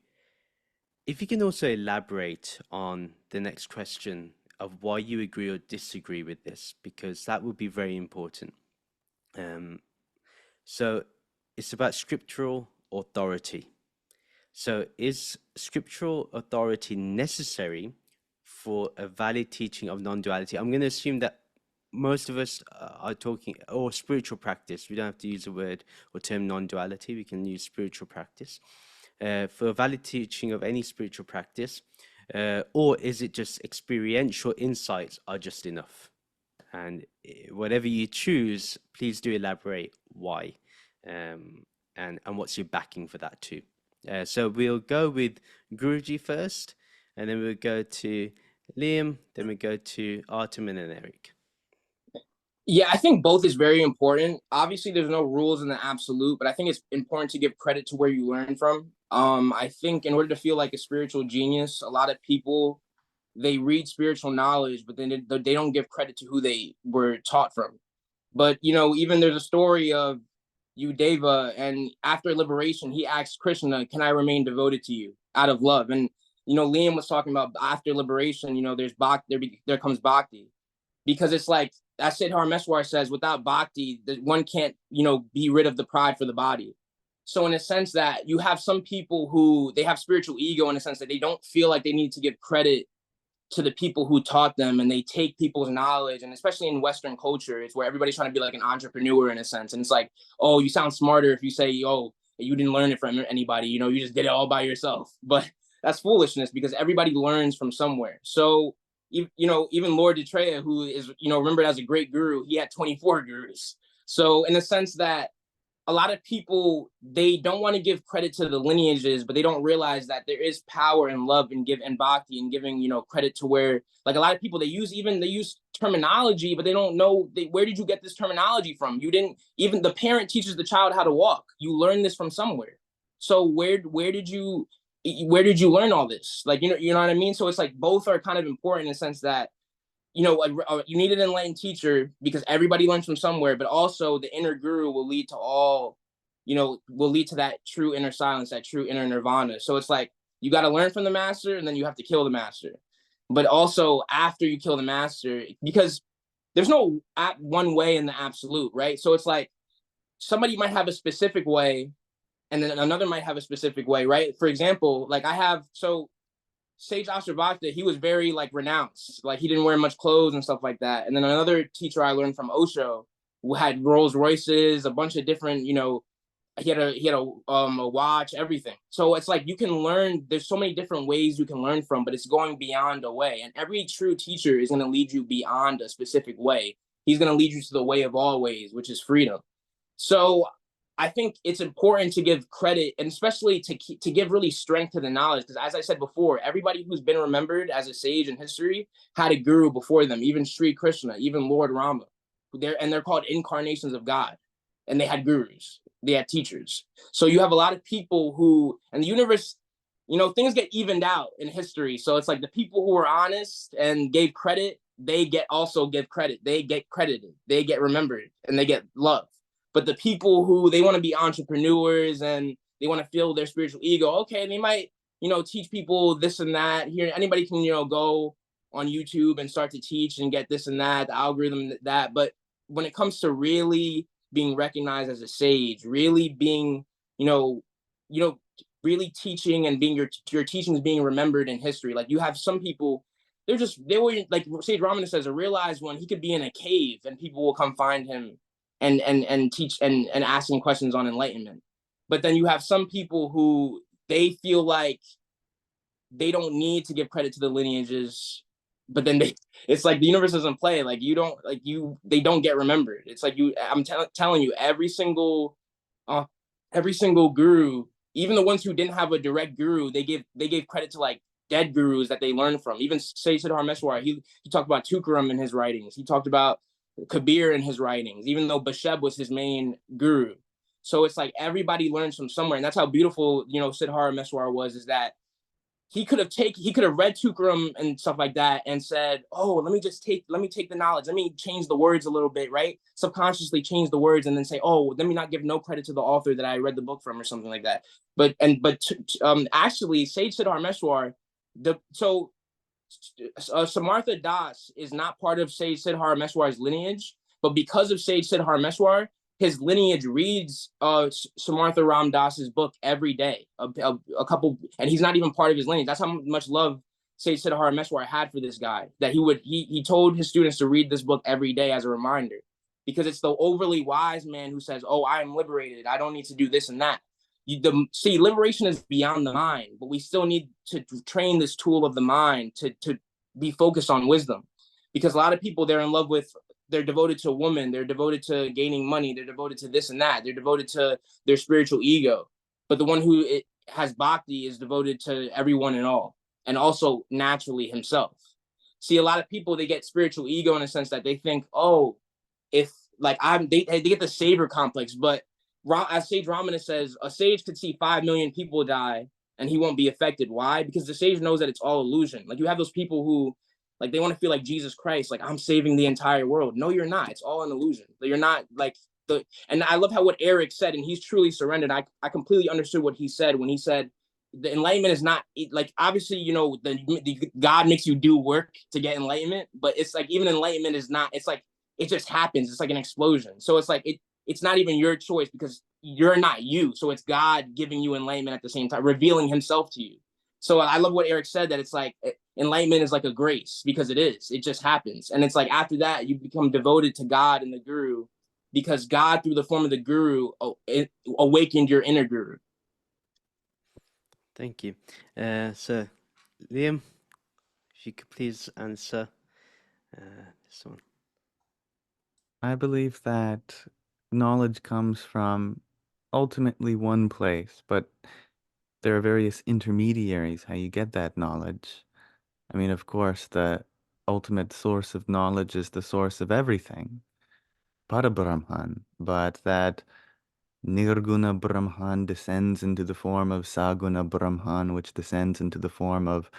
can also elaborate on the next question of why you agree or disagree with this, because that would be very important. So it's about scriptural authority. So is scriptural authority necessary for a valid teaching of non-duality? I'm going to assume that most of us are talking, or spiritual practice. We don't have to use the word or term non-duality. We can use spiritual practice. For a valid teaching of any spiritual practice, or is it just experiential insights are just enough? And whatever you choose, please do elaborate why, and what's your backing for that too. So we'll go with Guruji first, and then we'll go to Liam, then we go to Artem and then Eric. Yeah, I think both is very important. Obviously, there's no rules in the absolute, but I think it's important to give credit to where you learn from. I think in order to feel like a spiritual genius, a lot of people, they read spiritual knowledge, but then they don't give credit to who they were taught from. But, even there's a story of Udeva, and after liberation, he asked Krishna, can I remain devoted to you out of love? And, Liam was talking about after liberation, there's bhakti, there comes bhakti. Because it's like, that's it, Harmeswar says, without bhakti, one can't, be rid of the pride for the body. So in a sense that you have some people who, they have spiritual ego in a sense that they don't feel like they need to give credit to the people who taught them, and they take people's knowledge. And especially in Western culture, it's where everybody's trying to be like an entrepreneur in a sense. And it's like, oh, you sound smarter if you say, oh, you didn't learn it from anybody, you just did it all by yourself. But that's foolishness, because everybody learns from somewhere. So, even Lord Maitreya, who is, remembered as a great guru, he had 24 gurus. So in the sense that a lot of people, they don't want to give credit to the lineages, but they don't realize that there is power and love and bhakti and giving, credit to where, like, a lot of people, they use terminology, but they don't know, where did you get this terminology from? You didn't, even the parent teaches the child how to walk. You learn this from somewhere. So where did you learn all this? Like, you know what I mean? So it's like both are kind of important in the sense that, you need an enlightened teacher because everybody learns from somewhere, but also the inner guru will lead to will lead to that true inner silence, that true inner nirvana. So it's like, you got to learn from the master and then you have to kill the master. But also after you kill the master, because there's no one way in the absolute, right? So it's like somebody might have a specific way and then another might have a specific way, right? For example, like Sage Ashtabakta, he was very like renounced, like he didn't wear much clothes and stuff like that. And then another teacher I learned from Osho, who had Rolls Royces, a bunch of different, he had a watch, everything. So it's like you can learn. There's so many different ways you can learn from, but it's going beyond a way. And every true teacher is going to lead you beyond a specific way. He's going to lead you to the way of all ways, which is freedom. So I think it's important to give credit, and especially to give really strength to the knowledge, because as I said before, everybody who's been remembered as a sage in history had a guru before them, even Sri Krishna, even Lord Rama. They're called incarnations of God, and they had gurus, they had teachers. So you have a lot of people who, and the universe, things get evened out in history. So it's like the people who were honest and gave credit, they also give credit. They get credited, they get remembered, and they get love. But the people who they want to be entrepreneurs and they want to feel their spiritual ego, okay, they might, teach people this and that. Here, anybody can, go on YouTube and start to teach and get this and that, the algorithm, that. But when it comes to really being recognized as a sage, really being, really teaching and being your teachings being remembered in history. Like you have some people, they were like Sage Ramana says, a realized one, he could be in a cave and people will come find him and teach and ask him questions on enlightenment. But then you have some people who they feel like they don't need to give credit to the lineages, but then it's like the universe doesn't play. Like they don't get remembered. It's like I'm telling you, every single guru, even the ones who didn't have a direct guru, they gave credit to like dead gurus that they learned from. Even Sage Siddharmeshwar, he talked about Tukaram in his writings. He talked about Kabir in his writings, even though Basheb was his main guru. So it's like everybody learns from somewhere, and that's how beautiful Siddharmeshwar was. Is that he could have read Tukaram and stuff like that and said, oh, let me take the knowledge, let me change the words a little bit, right? Subconsciously change the words and then say, oh, let me not give no credit to the author that I read the book from or something like that. But actually, Sage Siddharmeshwar, Samartha Das is not part of Sage Siddharmeshwar's lineage, but because of Sage Siddharmeshwar, his lineage reads Samartha Ram Das's book every day, a couple, and he's not even part of his lineage. That's how much love Sage Siddharmeshwar had for this guy, that he told his students to read this book every day as a reminder, because it's the overly wise man who says, oh, I am liberated, I don't need to do this and that. Liberation is beyond the mind, but we still need to train this tool of the mind to be focused on wisdom, because a lot of people, they're devoted to a woman, they're devoted to gaining money, they're devoted to this and that, they're devoted to their spiritual ego. But the one who has bhakti is devoted to everyone and all, and also naturally himself. See, a lot of people, they get spiritual ego in a sense that they think, oh, if like they get the savior complex. But as Sage Ramana says, a sage could see 5 million people die and he won't be affected. Why? Because the sage knows that it's all illusion. Like you have those people who, like, they want to feel like Jesus Christ, like, I'm saving the entire world. No, you're not. It's all an illusion. You're not like and I love how what Eric said, and he's truly surrendered. I completely understood what he said when he said the enlightenment is not like, obviously, the God makes you do work to get enlightenment, but it's like even enlightenment is not, it's like it just happens. It's like an explosion. So it's like it's not even your choice, because you're not you. So it's God giving you enlightenment at the same time, revealing himself to you. So I love what Eric said, that it's like enlightenment is like a grace, because it just happens. And it's like after that, you become devoted to God and the guru, because God, through the form of the guru, awakened your inner guru. Thank you. So, Liam, if you could please answer this one. I believe that knowledge comes from ultimately one place, but there are various intermediaries how you get that knowledge. I mean, of course, the ultimate source of knowledge is the source of everything, Parabrahman, but that Nirguna Brahman descends into the form of Saguna Brahman, which descends into the form of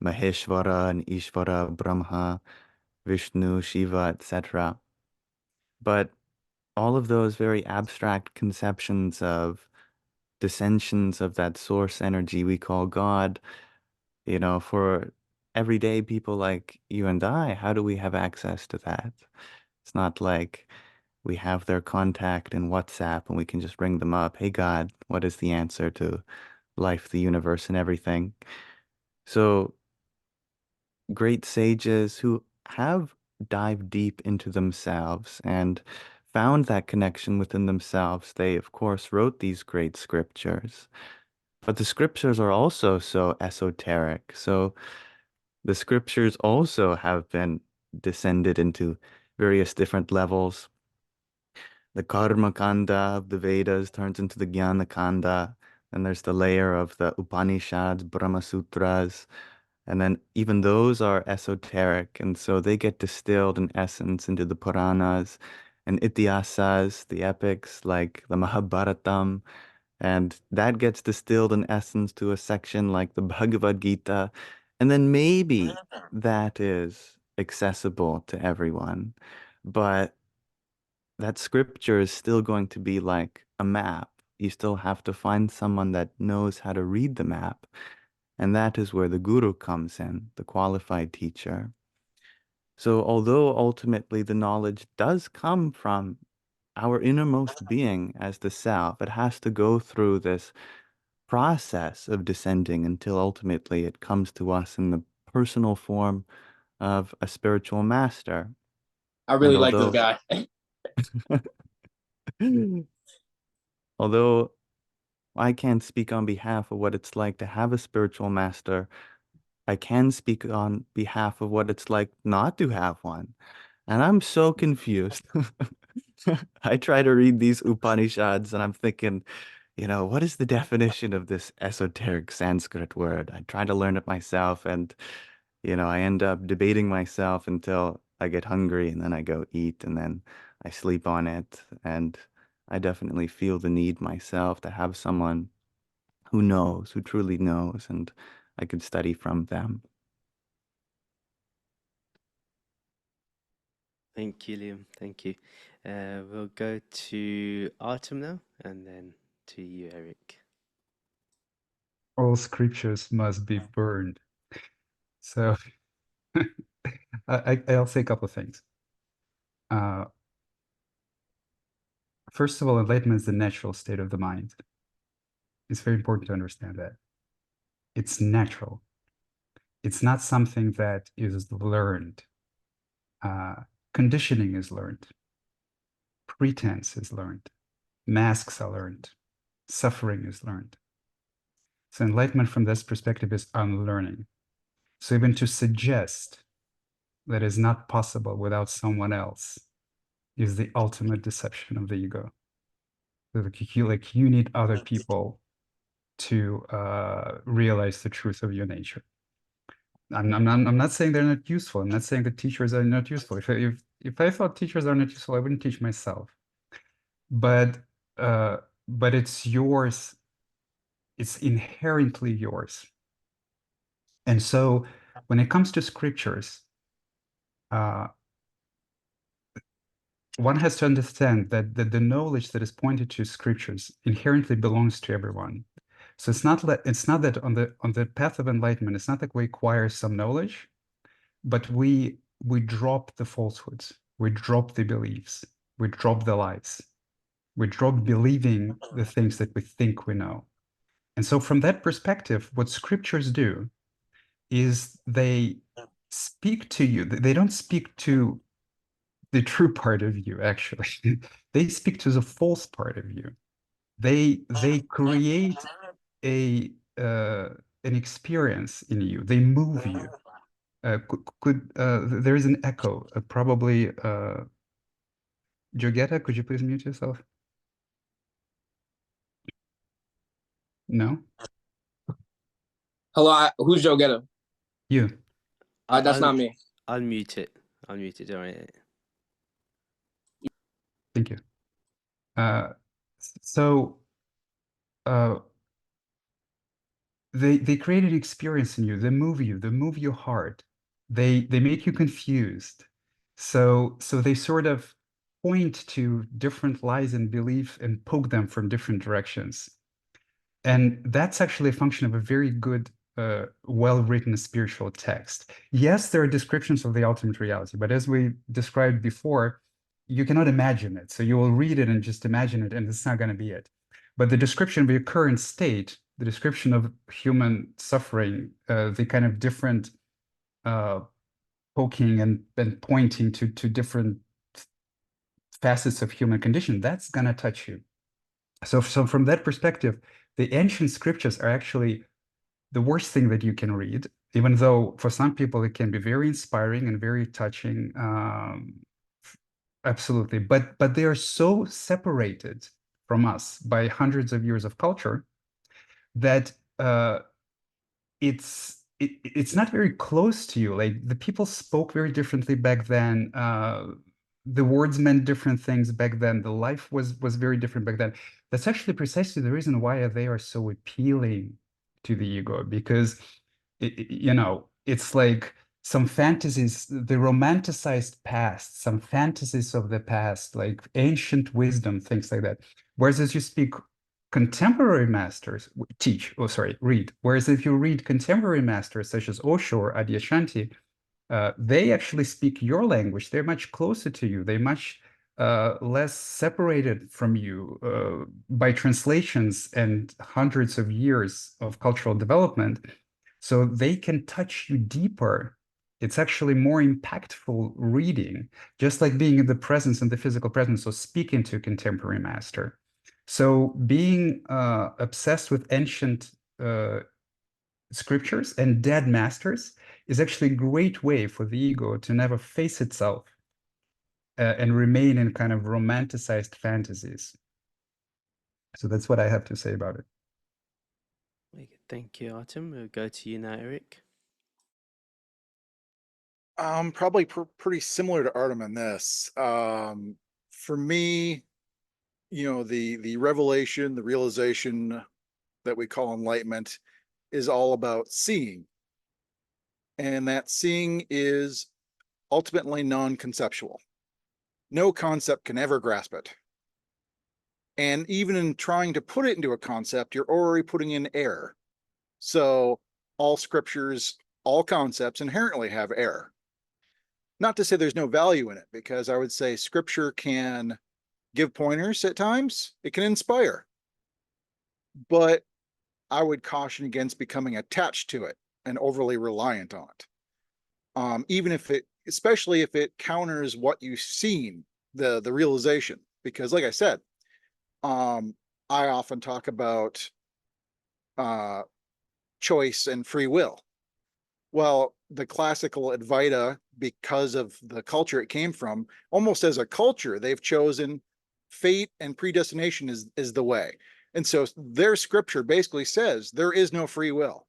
Maheshwara and Ishvara, Brahma, Vishnu, Shiva, etc. But all of those very abstract conceptions of dissensions of that source energy we call God, for everyday people like you and I, how do we have access to that? It's not like we have their contact in WhatsApp and we can just ring them up. Hey, God, what is the answer to life, the universe, and everything? So great sages who have dived deep into themselves and found that connection within themselves, they, of course, wrote these great scriptures. But the scriptures are also so esoteric. So the scriptures also have been descended into various different levels. The Karma Kanda of the Vedas turns into the Jnana Kanda. And there's the layer of the Upanishads, Brahma Sutras. And then even those are esoteric. And so they get distilled in essence into the Puranas and Itihasas, the epics like the Mahabharatam. And that gets distilled in essence to a section like the Bhagavad Gita. And then maybe that is accessible to everyone. But that scripture is still going to be like a map. You still have to find someone that knows how to read the map. And that is where the guru comes in, the qualified teacher. So although ultimately the knowledge does come from our innermost being as the self, it has to go through this process of descending until ultimately it comes to us in the personal form of a spiritual master. I really And like this guy. although I can't speak on behalf of what it's like to have a spiritual master, I can speak on behalf of what it's like not to have one. And I'm so confused. I try to read these Upanishads and I'm thinking, what is the definition of this esoteric Sanskrit word? I try to learn it myself and, I end up debating myself until I get hungry and then I go eat and then I sleep on it. And I definitely feel the need myself to have someone who knows, who truly knows, and I could study from them. Thank you, Liam. Thank you. We'll go to Artem now, and then to you, Eric. All scriptures must be burned. So I'll say a couple of things. First of all, enlightenment is the natural state of the mind. It's very important to understand that. It's natural. It's not something that is learned. Conditioning is learned. Pretense is learned. Masks are learned. Suffering is learned. So enlightenment from this perspective is unlearning. So even to suggest that is not possible without someone else is the ultimate deception of the ego. So you need other people to realize the truth of your nature. I'm not saying they're not useful. I'm not saying that teachers are not useful. If I thought teachers are not useful, I wouldn't teach myself. But it's yours. It's inherently yours. And so when it comes to scriptures, one has to understand that the knowledge that is pointed to scriptures inherently belongs to everyone. So it's not that on the path of enlightenment, it's not like we acquire some knowledge, but we drop the falsehoods, we drop the beliefs, we drop the lies, we drop believing the things that we think we know. And so from that perspective, what scriptures do is they speak to you. They don't speak to the true part of you, actually. They speak to the false part of you. They create an experience in you. They move you. There is an echo, probably. Jogetta, could you please mute yourself? No? Hello, who's Joe Ghetto? You. That's not me. I'll mute it. I'll mute it. All right. Thank you. So they create an experience in you. They move you. They move your heart. They make you confused. So they sort of point to different lies and belief and poke them from different directions. And that's actually a function of a very good, well-written spiritual text. Yes, there are descriptions of the ultimate reality, but as we described before, you cannot imagine it. So you will read it and just imagine it, and it's not going to be it. But the description of your current state, the description of human suffering, the kind of different poking and pointing to different facets of human condition, that's going to touch you. So from that perspective, the ancient scriptures are actually the worst thing that you can read, even though for some people it can be very inspiring and very touching. Absolutely. But they are so separated from us by hundreds of years of culture that it's not very close to you. Like the people spoke very differently back then. The words meant different things back then. The life was very different back then. That's actually precisely the reason why they are so appealing to the ego, because it's like some fantasies, the romanticized past, some fantasies of the past, like ancient wisdom, things like that. Whereas as you speak contemporary masters read. Whereas if you read contemporary masters such as Osho or Adyashanti, they actually speak your language. They're much closer to you. They're much less separated from you by translations and hundreds of years of cultural development. So they can touch you deeper. It's actually more impactful reading, just like being in the presence, in the physical presence, or speaking to a contemporary master. So being obsessed with ancient scriptures and dead masters is actually a great way for the ego to never face itself and remain in kind of romanticized fantasies. So that's what I have to say about it. Thank you, Artem. We'll go to you now, Eric. Probably pretty similar to Artem in this. For me, the revelation, the realization that we call enlightenment is all about seeing. And that seeing is ultimately non-conceptual. No concept can ever grasp it. And even in trying to put it into a concept, you're already putting in error. So all scriptures, all concepts inherently have error. Not to say there's no value in it, because I would say scripture can give pointers at times. It can inspire. But I would caution against becoming attached to it and overly reliant on it. Even if it, especially if it counters what you've seen, the realization. Because like I said, I often talk about choice and free will. Well, the classical Advaita, because of the culture it came from, almost as a culture, they've chosen fate and predestination is the way. And so their scripture basically says there is no free will.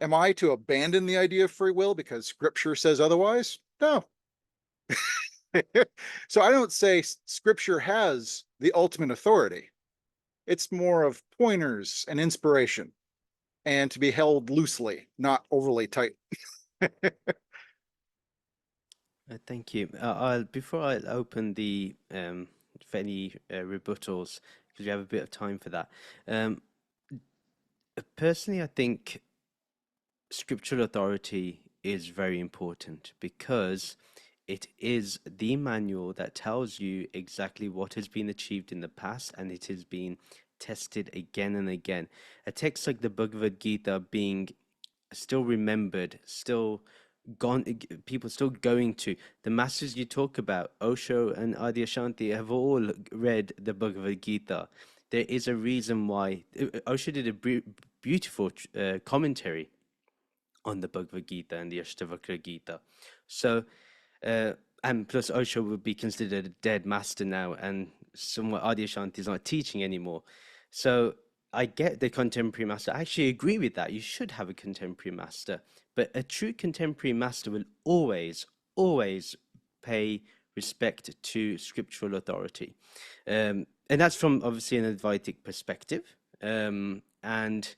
Am I to abandon the idea of free will because scripture says otherwise? No. So I don't say scripture has the ultimate authority. It's more of pointers and inspiration, and to be held loosely, not overly tight. Thank you. Before I open the for any rebuttals, because we have a bit of time for that. Personally, I think scriptural authority is very important because it is the manual that tells you exactly what has been achieved in the past, and it has been tested again and again. A text like the Bhagavad Gita being still remembered, still gone, people still going to the masters you talk about, Osho and Adyashanti, have all read the Bhagavad Gita. There is a reason why Osho did a beautiful commentary on the Bhagavad Gita and the Ashtavakra Gita. So, and plus Osho would be considered a dead master now, and somewhat Adyashanti is not teaching anymore. So I get the contemporary master. I actually agree with that. You should have a contemporary master, but a true contemporary master will always, always pay respect to scriptural authority. And that's from obviously an Advaitic perspective. And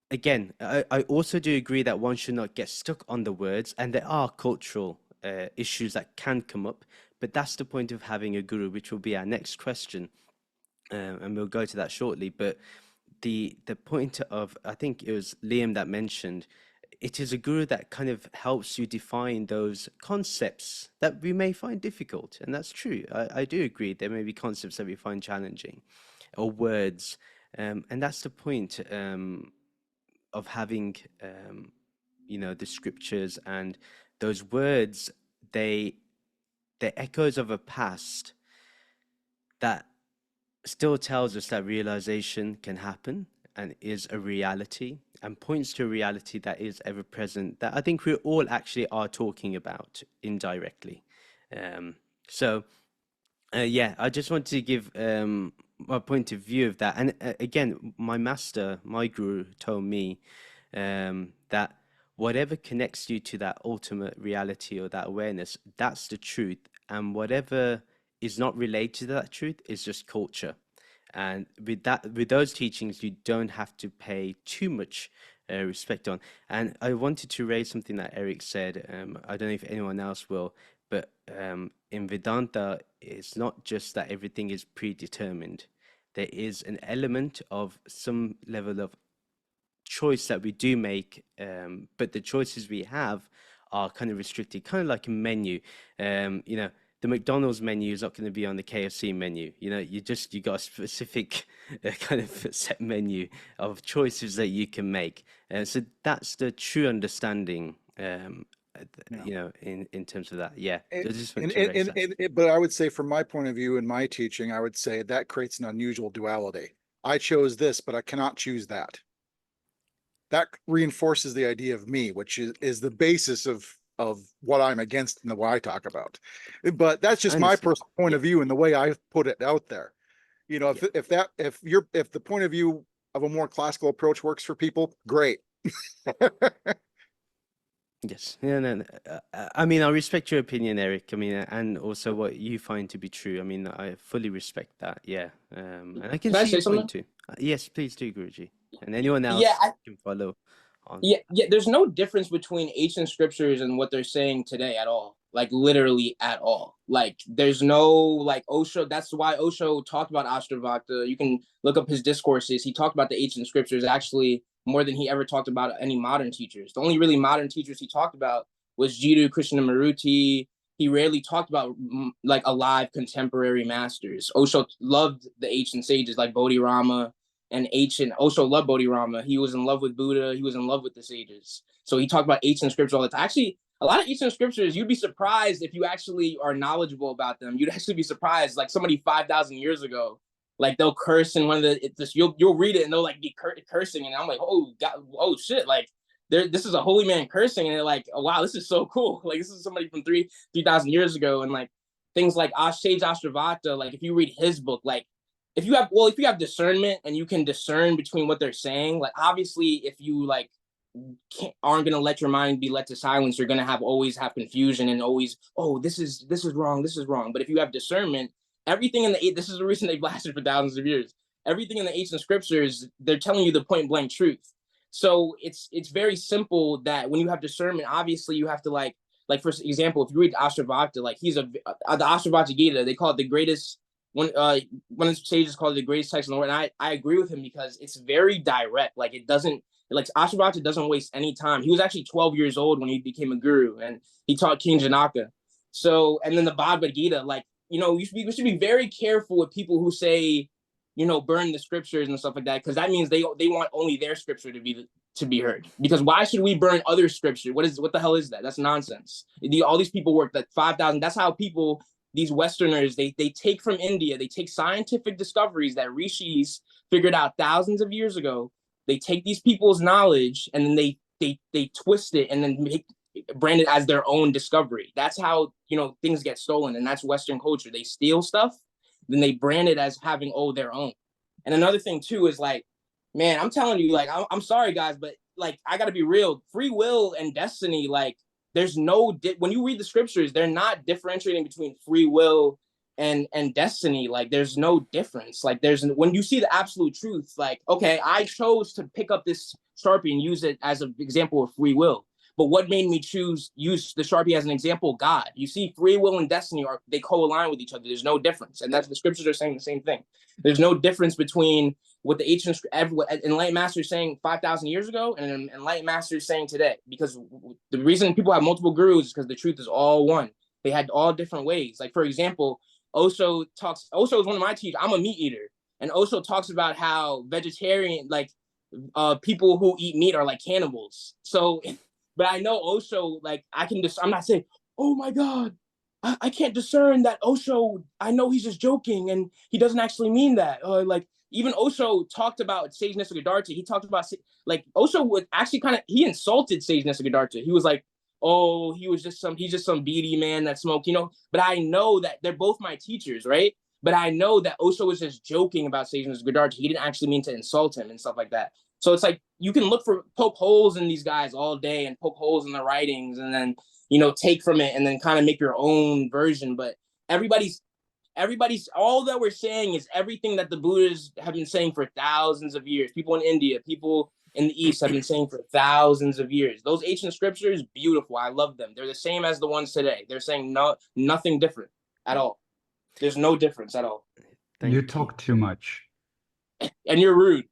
again, I also do agree that one should not get stuck on the words, and there are cultural issues that can come up, but that's the point of having a guru, which will be our next question, and we'll go to that shortly. But the point of, I think it was Liam that mentioned, it is a guru that kind of helps you define those concepts that we may find difficult, and that's true. I do agree there may be concepts that we find challenging, or words, and that's the point of having the scriptures, and those words, they're echoes of a past that still tells us that realization can happen and is a reality, and points to a reality that is ever present, that I think we all actually are talking about indirectly. So yeah, I just want to give my point of view of that. And again, my master, my guru, told me that whatever connects you to that ultimate reality or that awareness, that's the truth. And whatever is not related to that truth is just culture. And with those teachings, you don't have to pay too much respect on. And I wanted to raise something that Eric said. I don't know if anyone else will, but in Vedanta, it's not just that everything is predetermined. There is an element of some level of choice that we do make, but the choices we have are kind of restricted, kind of like a menu. The McDonald's menu is not going to be on the KFC menu. You got a specific kind of set menu of choices that you can make. So that's the true understanding, in terms of that. Yeah. But I would say, from my point of view, in my teaching, I would say that creates an unusual duality. I chose this, but I cannot choose that. That reinforces the idea of me, which is the basis of what I'm against and what I talk about. But that's just my personal point of view and the way I put it out there. If the point of view of a more classical approach works for people, great. Yes. Yeah, no, I mean, I respect your opinion, Eric. I mean, and also what you find to be true. I mean, I fully respect that. Yeah. And I can see your point too. Yes, please do, Guruji. And anyone else can follow on. Yeah. There's no difference between ancient scriptures and what they're saying today at all. Like literally at all. Like there's no like Osho. That's why Osho talked about Ashtavakra. You can look up his discourses. He talked about the ancient scriptures actually more than he ever talked about any modern teachers. The only really modern teachers he talked about was Jiddu Krishnamurti. He rarely talked about like alive contemporary masters. Osho loved the ancient sages like Bodhirama and ancient. Osho loved Bodhirama. He was in love with Buddha. He was in love with the sages. So he talked about ancient scriptures all the time. Actually, a lot of ancient scriptures, you'd be surprised if you actually are knowledgeable about them. You'd actually be surprised. Like somebody 5,000 years ago, like they'll curse in one of you'll read it and they'll like be cursing, and I'm like, oh God, oh shit, like this is a holy man cursing, and they're like, oh wow, this is so cool. Like this is somebody from 3,000 years ago, and like things like Sage Ashtavakra, like if you read his book, like if you have discernment and you can discern between what they're saying, like obviously if you like aren't going to let your mind be led to silence, you're going to always have confusion and always, oh, this is wrong. But if you have discernment, everything this is the reason they've lasted for thousands of years. Everything in the ancient scriptures, they're telling you the point blank truth. So it's very simple that when you have discernment, obviously you have to like for example, if you read Ashtavakra, like the Ashtavakra Gita, they call it the greatest, one of the sages called it the greatest text in the world. And I agree with him because it's very direct. Like it doesn't, like Ashtavakra doesn't waste any time. He was actually 12 years old when he became a guru, and he taught King Janaka. So, and then the Bhagavad Gita, like, we should be very careful with people who say, burn the scriptures and stuff like that, because that means they want only their scripture to be heard. Because why should we burn other scripture? What the hell is that? That's nonsense. All these people work like 5,000. That's how people, these Westerners, they take from India, they take scientific discoveries that rishis figured out thousands of years ago. They take these people's knowledge and then they they twist it and then brand it as their own discovery. That's how, you know, things get stolen, and that's Western culture. They steal stuff, then they brand it as having their own. And another thing too is like, man, I'm telling you, like, I'm sorry guys, but like, I gotta be real. Free will and destiny, like, there's no when you read the scriptures, they're not differentiating between free will and destiny. Like, there's no difference. Like, there's when you see the absolute truth, like, okay, I chose to pick up this Sharpie and use it as an example of free will. But what made me use the Sharpie as an example? God. You see, free will and destiny they co-align with each other. There's no difference, and that's the scriptures are saying the same thing. There's no difference between what the ancient Enlightenment Master is saying 5,000 years ago and an Enlightened Master is saying today. Because the reason people have multiple gurus is because the truth is all one. They had all different ways. Like, for example, Osho is one of my teachers. I'm a meat eater, and Osho talks about how vegetarian, like, people who eat meat are like cannibals. So. But I know Osho, like, I'm not saying, oh my God, I can't discern that Osho, I know he's just joking and he doesn't actually mean that. Like, even Osho talked about Sage Nisargadatta. He talked about, like, Osho would actually he insulted Sage Nisargadatta. He was like, oh, he's just some beady man that smoked, you know. But I know that they're both my teachers, right? But I know that Osho was just joking about Sage Nisargadatta. He didn't actually mean to insult him and stuff like that. So it's like, you can poke holes in these guys all day and poke holes in their writings and then, you know, take from it and then kind of make your own version. But everybody's, all that we're saying is everything that the Buddhas have been saying for thousands of years. People in India, people in the East have been saying for thousands of years. Those ancient scriptures, beautiful. I love them. They're the same as the ones today. They're saying nothing different at all. There's no difference at all. You talk too much. And you're rude.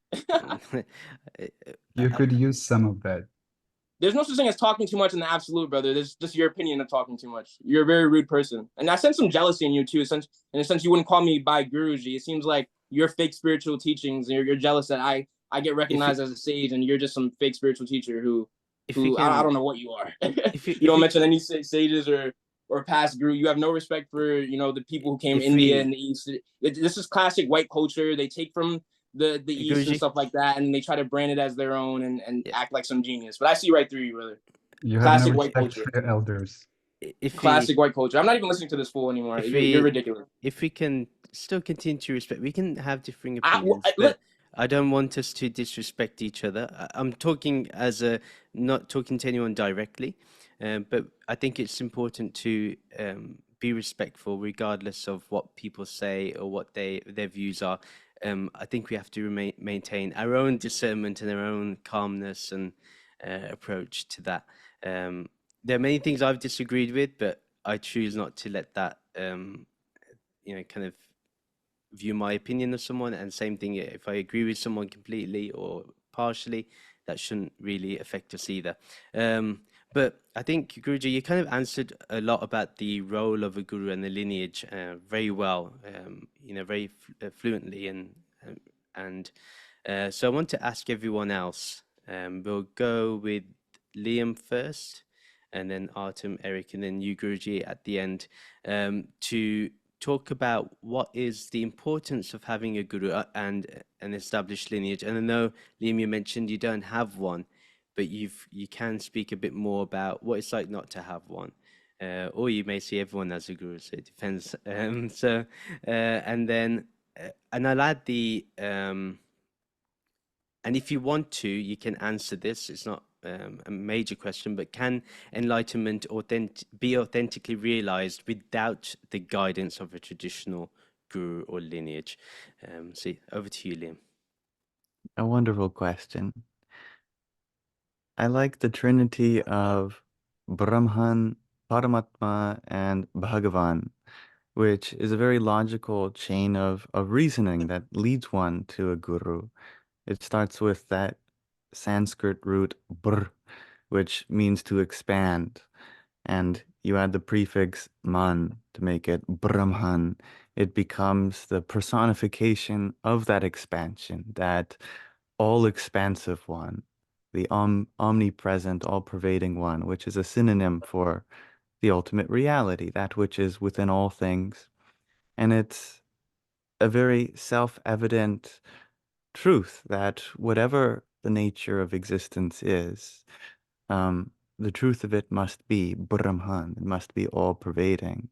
You could use some of that. There's no such thing as talking too much in the absolute, brother. There's just your opinion of talking too much. You're a very rude person. And I sense some jealousy in you too, in a sense you wouldn't call me by Guruji. It seems like your fake spiritual teachings, and you're jealous that I get recognized as a sage and you're just some fake spiritual teacher who I don't know what you are. You don't mention any sages or past guru. You have no respect for, you know, the people who came from India and the East. This is classic white culture. They take from the East and stuff like that, and they try to brand it as their own and act like some genius. But I see right through you, brother. You classic have no white respect culture. for your elders. Classic white culture. I'm not even listening to this fool anymore. You're ridiculous. If we can still continue to respect, we can have differing opinions, but I don't want us to disrespect each other. I'm talking not talking to anyone directly, but I think it's important to be respectful regardless of what people say or what their views are. I think we have to maintain our own discernment and our own calmness and approach to that. There are many things I've disagreed with, but I choose not to let that, kind of view my opinion of someone. And same thing, if I agree with someone completely or partially, that shouldn't really affect us either. But I think, Guruji, you kind of answered a lot about the role of a guru and the lineage very well, very fluently. And so I want to ask everyone else. We'll go with Liam first, and then Artem, Eric, and then you, Guruji, at the end, to talk about what is the importance of having a guru and an established lineage. And I know, Liam, you mentioned you don't have one, but you can speak a bit more about what it's like not to have one, or you may see everyone as a guru, so it depends. And then I'll add and if you want to, you can answer this. It's not a major question, but can enlightenment be authentically realized without the guidance of a traditional guru or lineage? Over to you, Liam. A wonderful question. I like the trinity of Brahman, Paramatma, and Bhagavan, which is a very logical chain of reasoning that leads one to a guru. It starts with that Sanskrit root br, which means to expand, and you add the prefix man to make it Brahman. It becomes the personification of that expansion, that all-expansive one, the omnipresent, all-pervading one, which is a synonym for the ultimate reality, that which is within all things. And it's a very self-evident truth that whatever the nature of existence is, the truth of it must be Brahman. It must be all-pervading.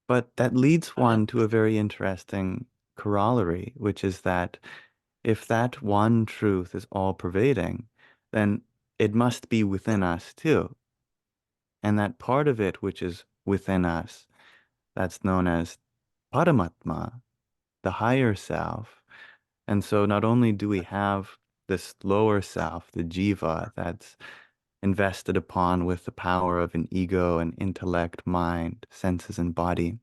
But that leads one to a very interesting corollary, which is that if that one truth is all-pervading, then it must be within us too. And that part of it which is within us, that's known as Paramatma, the higher self. And so not only do we have this lower self, the jiva, that's invested upon with the power of an ego and intellect, mind, senses, and body,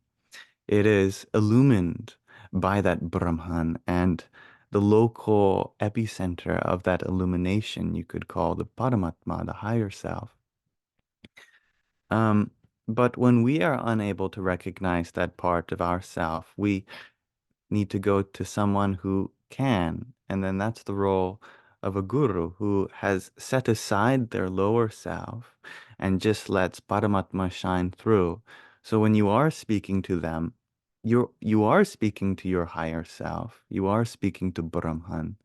it is illumined by that Brahman, and the local epicenter of that illumination you could call the Paramatma, the higher self. But when we are unable to recognize that part of ourself, we need to go to someone who can. And then that's the role of a guru who has set aside their lower self and just lets Paramatma shine through. So when you are speaking to them, you are speaking to your higher self. You are speaking to Brahman.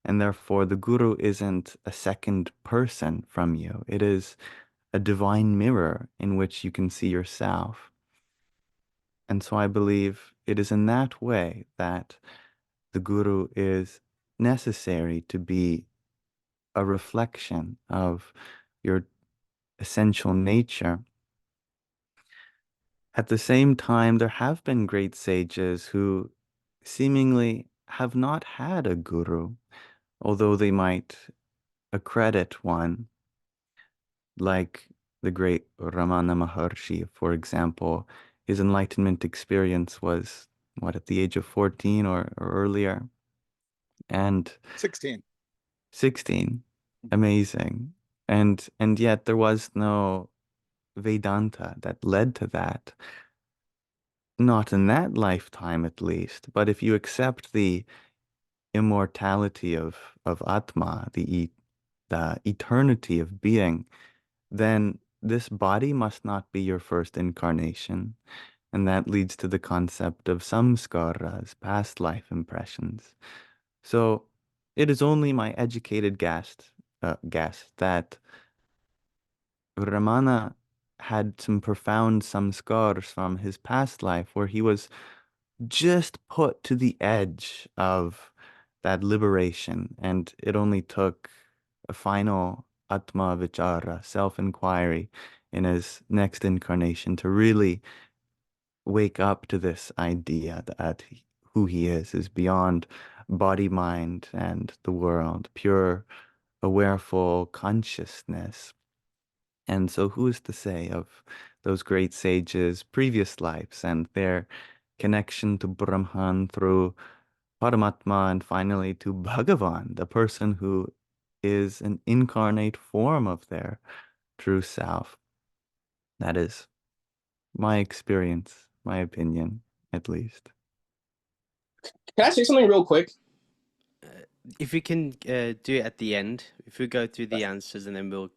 And therefore the guru isn't a second person from you. It is a divine mirror in which you can see yourself. And so I believe it is in that way that the guru is necessary to be a reflection of your essential nature. At the same time, there have been great sages who seemingly have not had a guru, although they might accredit one, like the great Ramana Maharshi, for example. His enlightenment experience was, what, at the age of 14 or earlier? And 16. 16. Amazing. And yet there was no Vedanta that led to that. Not in that lifetime, at least. But if you accept the immortality of Atma, the eternity of being, then this body must not be your first incarnation. And that leads to the concept of samskaras, past life impressions. So it is only my educated guess that Ramana had some profound samskars from his past life where he was just put to the edge of that liberation, and it only took a final atma vichara, self-inquiry, in his next incarnation to really wake up to this idea that who he is beyond body, mind, and the world, pure, awareful consciousness. And so who is to say of those great sages' previous lives and their connection to Brahman through Paramatma and finally to Bhagavan, the person who is an incarnate form of their true self. That is my experience, my opinion, at least. Can I say something real quick? If we can do it at the end, if we go through the answers and then we'll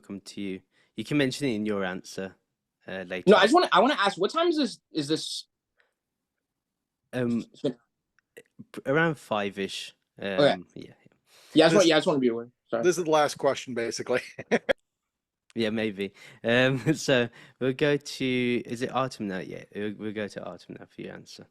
come to you. You can mention it in your answer later. No, I want to ask, what time is this? Around 5-ish. Okay. Yeah. I just want to be aware. Sorry. This is the last question, basically. Yeah, maybe. So we'll go to, is it Artem now? Yeah, we'll go to Artem now for your answer.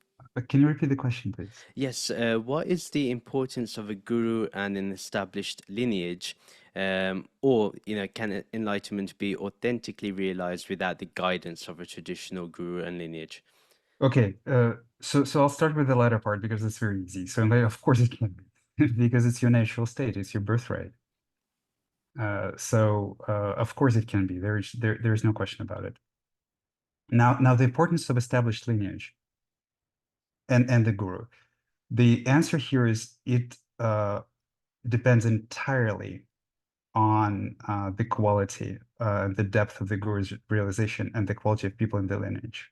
Can you repeat the question, please? Yes. What is the importance of a guru and an established lineage? Or, can enlightenment be authentically realized without the guidance of a traditional guru and lineage? Okay, so I'll start with the latter part because it's very easy. So of course it can be, because it's your natural state, it's your birthright. So of course it can be. There's no question about it. Now the importance of established lineage and the guru. The answer here is it depends entirely on the quality, the depth of the guru's realization and the quality of people in the lineage.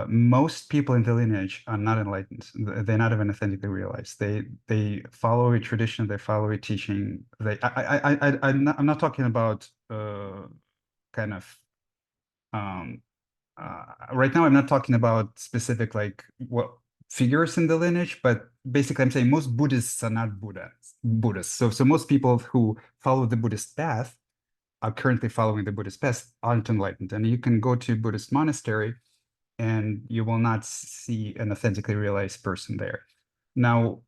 Most people in the lineage are not enlightened. They're not even authentically realized. They follow a tradition. They follow a teaching. I'm not talking about kind of right now. I'm not talking about specific like what figures in the lineage, but basically I'm saying most Buddhists are not Buddhists. So most people who follow the Buddhist path are currently following the Buddhist path aren't enlightened. And you can go to a Buddhist monastery and you will not see an authentically realized person there. Now,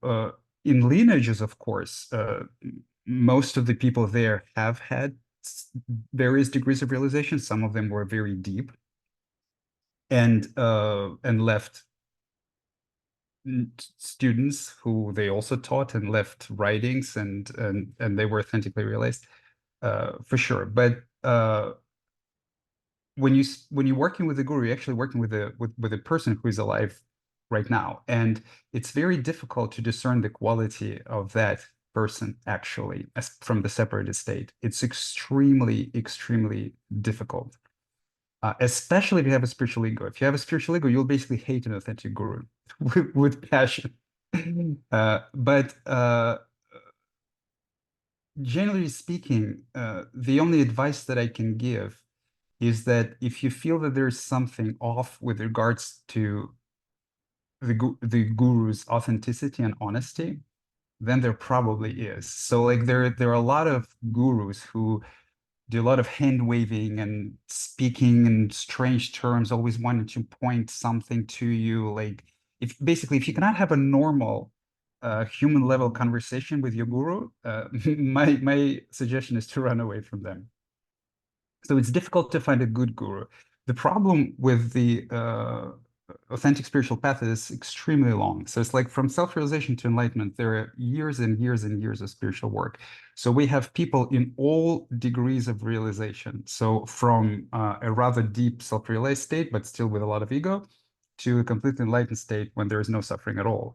in lineages, of course, most of the people there have had various degrees of realization. Some of them were very deep and left students who they also taught and left writings and they were authentically realized, for sure. But when you're working with the guru, you're actually working with a person who is alive right now, and it's very difficult to discern the quality of that person actually as from the separated state. It's extremely difficult, especially if you have a spiritual ego. If you have a spiritual ego, you'll basically hate an authentic guru with passion. But generally speaking, the only advice that I can give is that if you feel that there's something off with regards to the guru's authenticity and honesty, then there probably is. So like there are a lot of gurus who do a lot of hand waving and speaking in strange terms, always wanting to point something to you. Like if you cannot have a normal human level conversation with your guru, my suggestion is to run away from them. So it's difficult to find a good guru. The problem with the authentic spiritual path is extremely long. So it's like from self-realization to enlightenment, there are years and years and years of spiritual work. So we have people in all degrees of realization. So from a rather deep self-realized state, but still with a lot of ego, to a completely enlightened state when there is no suffering at all.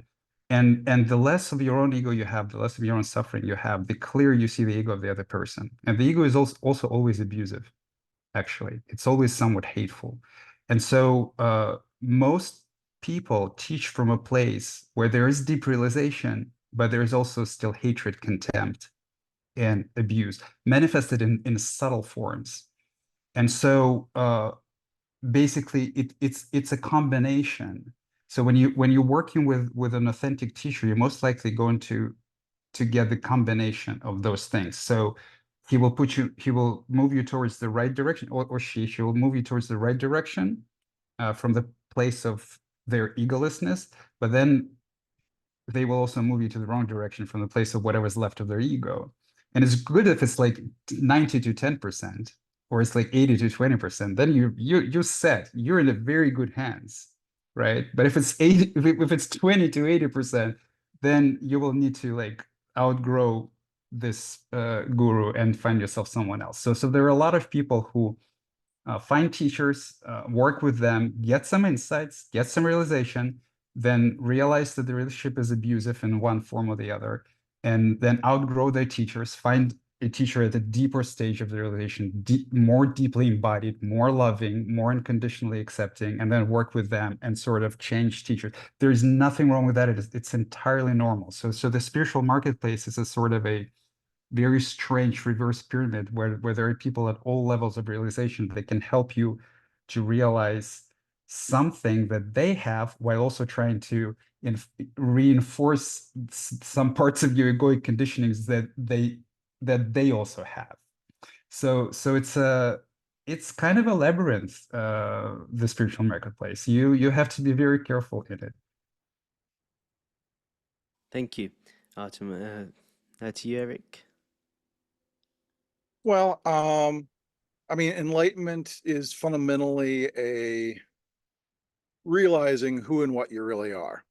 And the less of your own ego you have, the less of your own suffering you have, the clearer you see the ego of the other person. And the ego is also always abusive. Actually, it's always somewhat hateful. And so most people teach from a place where there is deep realization, but there is also still hatred, contempt, and abuse manifested in subtle forms. And so basically it's a combination. So when you're working with an authentic teacher, you're most likely going to get the combination of those things. So he will move you towards the right direction, or she will move you towards the right direction from the place of their egolessness, but then they will also move you to the wrong direction from the place of whatever's left of their ego. And it's good if it's like 90 to 10%, or it's like 80 to 20%, then you're set. You're in a very good hands, right? But if it's 20 to 80%, then you will need to like outgrow this guru and find yourself someone else. So there are a lot of people who find teachers, work with them, get some insights, get some realization, then realize that the relationship is abusive in one form or the other, and then outgrow their teachers, find a teacher at a deeper stage of the relation, more deeply embodied, more loving, more unconditionally accepting, and then work with them and sort of change teachers. There's nothing wrong with that. It's entirely normal. So the spiritual marketplace is a sort of a very strange reverse pyramid where there are people at all levels of realization that can help you to realize something that they have while also trying to reinforce some parts of your egoic conditionings that they also have. So it's kind of a labyrinth, the spiritual marketplace. You have to be very careful in it. Thank you, Artem. To you, Eric. Well, I mean, enlightenment is fundamentally a realizing who and what you really are.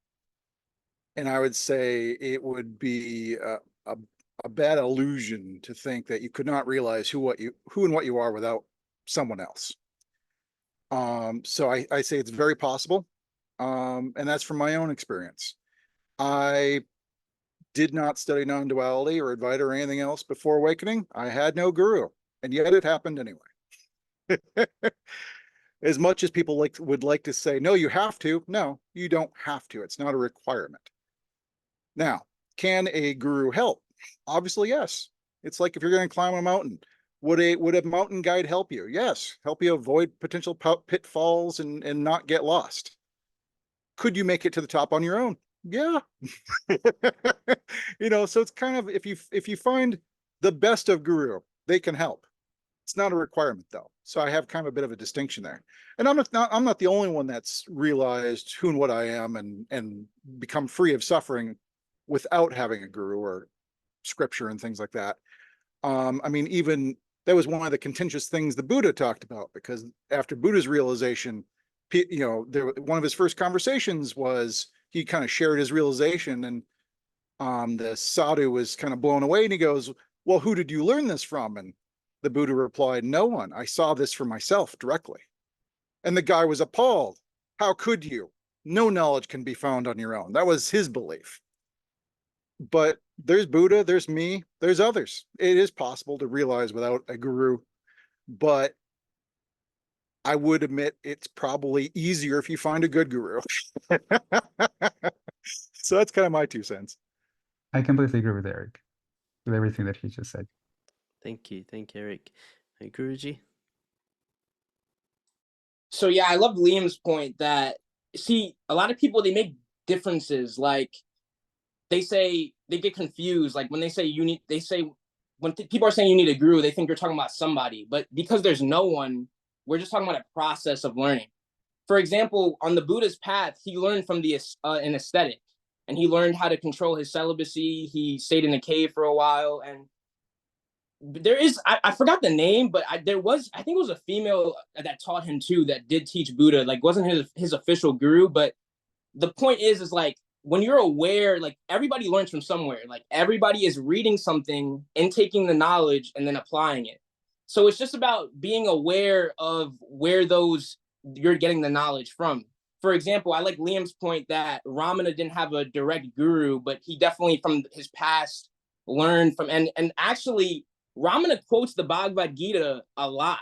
And I would say it would be a bad illusion to think that you could not realize who and what you are without someone else. So I say it's very possible. And that's from my own experience. I did not study non-duality or Advaita or anything else before awakening. I had no guru, and yet it happened anyway. As much as people would like to say, no, you have to. No, you don't have to. It's not a requirement. Now, can a guru help? Obviously, yes. It's like if you're going to climb a mountain, would a mountain guide help you? Yes, help you avoid potential pitfalls and not get lost. Could you make it to the top on your own? Yeah. So it's kind of, if you find the best of guru, they can help. It's not a requirement though. So I have kind of a bit of a distinction there. And I'm not the only one that's realized who and what I am and become free of suffering without having a guru or scripture and things like that. Even that was one of the contentious things the Buddha talked about, because after Buddha's realization, one of his first conversations was he kind of shared his realization, and the sadhu was kind of blown away, and he goes, well, who did you learn this from? And the Buddha replied, no one. I saw this for myself directly. And the guy was appalled. How could you? No knowledge can be found on your own. That was his belief. But there's Buddha, there's me, there's others. It is possible to realize without a guru, but I would admit it's probably easier if you find a good guru. So that's kind of my 2 cents. I completely agree with Eric, with everything that he just said. Thank you, Eric. Guruji? So yeah, I love Liam's point that, see, a lot of people, they make differences. Like they say, they get confused. Like when they say when people are saying you need a guru, they think you're talking about somebody. But because there's no one, we're just talking about a process of learning. For example, on the Buddha's path, he learned from an aesthetic, and he learned how to control his celibacy. He stayed in a cave for a while, and there is, I forgot the name, but I think it was a female that taught him too, that did teach Buddha. Like, wasn't his official guru, but the point is like, when you're aware, like everybody learns from somewhere. Like everybody is reading something and taking the knowledge and then applying it. So it's just about being aware of where you're getting the knowledge from. For example, I like Liam's point that Ramana didn't have a direct guru, but he definitely from his past learned from, and actually Ramana quotes the Bhagavad Gita a lot,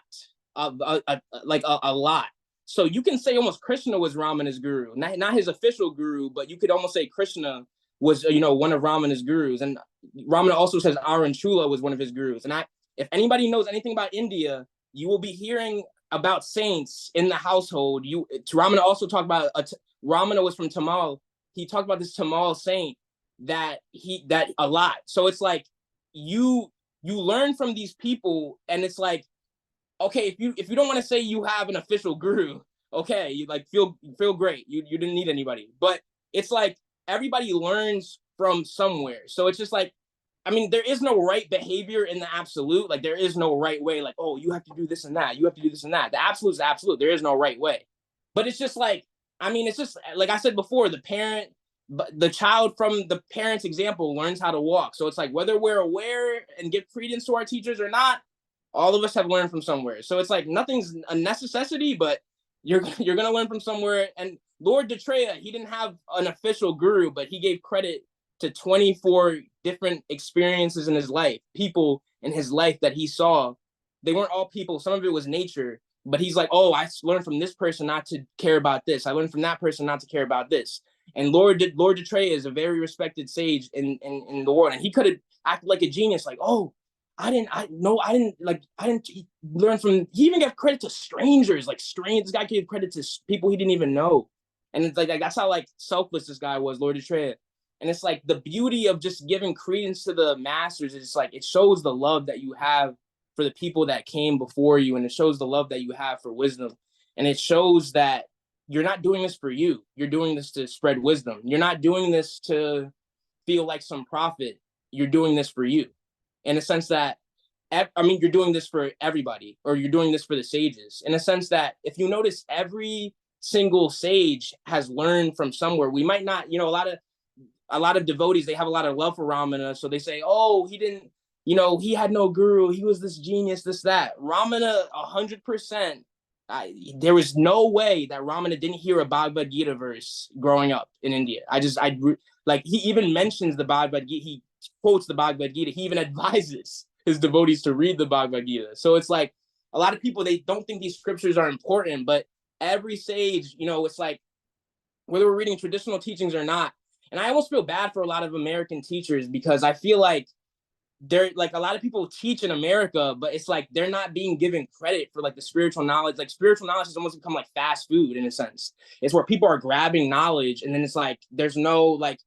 a lot. So you can say almost Krishna was Ramana's guru, not his official guru, but you could almost say Krishna was, one of Ramana's gurus. And Ramana also says Arunchula was one of his gurus. And if anybody knows anything about India, you will be hearing about saints in the household. Ramana also talked about, Ramana was from Tamil. He talked about this Tamil saint that a lot. So it's like, you learn from these people, and it's like, okay, if you don't want to say you have an official guru, okay, you like feel great. You didn't need anybody. But it's like everybody learns from somewhere. So it's just like, there is no right behavior in the absolute. Like there is no right way, like, oh, you have to do this and that. You have to do this and that. The absolute is absolute. There is no right way. But it's just like, it's just like I said before, the child from the parent's example learns how to walk. So it's like, whether we're aware and give credence to our teachers or not, all of us have learned from somewhere. So it's like nothing's a necessity, but you're gonna learn from somewhere. And Lord Maitreya, he didn't have an official guru, but he gave credit to 24 different experiences in his life, people in his life that he saw. They weren't all people. Some of it was nature, but he's like, oh, I learned from this person not to care about this. I learned from that person not to care about this. And Lord Maitreya is a very respected sage in the world, and he could have acted like a genius, like, oh, I didn't learn from, he even gave credit to strangers, like this guy gave credit to people he didn't even know. And it's like that's how like selfless this guy was, Lord Maitreya. And it's like the beauty of just giving credence to the masters is like, it shows the love that you have for the people that came before you, and it shows the love that you have for wisdom. And it shows that you're not doing this for you. You're doing this to spread wisdom. You're not doing this to feel like some prophet. You're doing this for you. In a sense that, you're doing this for everybody, or you're doing this for the sages. In a sense that, if you notice, every single sage has learned from somewhere. We might not, a lot of devotees, they have a lot of love for Ramana, so they say, oh, he didn't, he had no guru, he was this genius, this, that. Ramana, 100%. There was no way that Ramana didn't hear a Bhagavad Gita verse growing up in India. He even mentions the Bhagavad Gita. He quotes the Bhagavad Gita. He even advises his devotees to read the Bhagavad Gita. So it's like, a lot of people, they don't think these scriptures are important, but every sage, it's like, whether we're reading traditional teachings or not. And I almost feel bad for a lot of American teachers, because I feel like they're like, a lot of people teach in America, but it's like they're not being given credit for like the spiritual knowledge. Like spiritual knowledge has almost become like fast food in a sense. It's where people are grabbing knowledge, and then it's like there's no like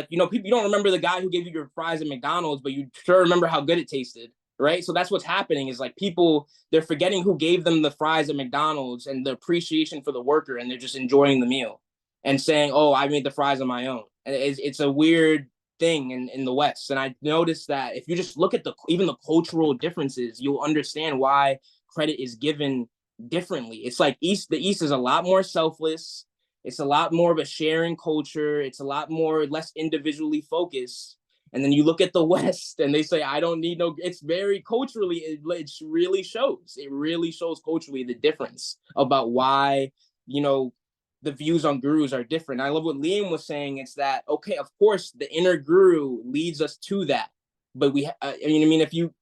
you know, people, you don't remember the guy who gave you your fries at McDonald's, but you sure remember how good it tasted, right? So that's what's happening, is like people, they're forgetting who gave them the fries at McDonald's and the appreciation for the worker, and they're just enjoying the meal and saying, oh, I made the fries on my own. And it's a weird thing in the West. And I noticed that if you just look at even the cultural differences, you'll understand why credit is given differently. It's like the East is a lot more selfless. It's a lot more of a sharing culture. It's a lot more less individually focused. And then you look at the West and they say, I don't need no, it's very culturally, it really shows. It really shows culturally the difference about why, you know, the views on gurus are different. I love what Liam was saying. It's that, okay, of course, the inner guru leads us to that. But I mean, if you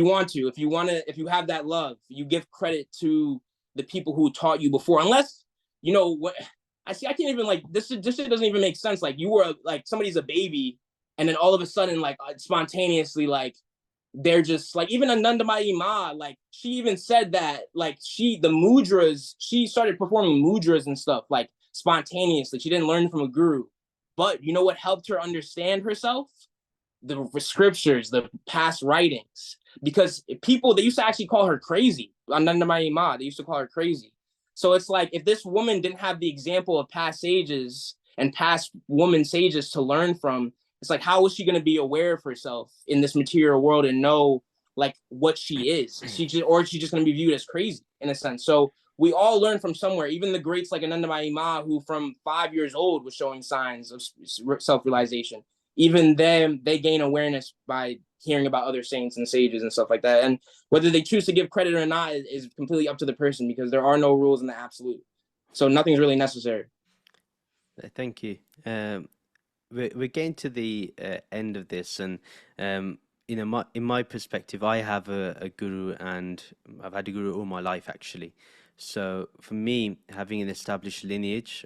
have that love, you give credit to the people who taught you before, unless, you know, what I can't even like, this shit doesn't even make sense. Like you were like, somebody's a baby, and then all of a sudden, like spontaneously, like they're just like, even Anandamayi Ma, like she even said that like the mudras, she started performing mudras and stuff like spontaneously. She didn't learn from a guru. But you know what helped her understand herself? The scriptures, the past writings. Because people, they used to actually call her crazy. Anandamayi Ma, they used to call her crazy. So it's like, if this woman didn't have the example of past sages and past woman sages to learn from, it's like, how is she going to be aware of herself in this material world and know like what she is? She's just going to be viewed as crazy in a sense. So we all learn from somewhere. Even the greats like Anandamayi Ma, who from 5 years old was showing signs of self-realization. Even them, they gain awareness by hearing about other saints and sages and stuff like that. And whether they choose to give credit or not is completely up to the person, because there are no rules in the absolute. So nothing's really necessary. Thank you. We're getting to the end of this, and you know, in my perspective, I have a guru, and I've had a guru all my life actually. So for me, having an established lineage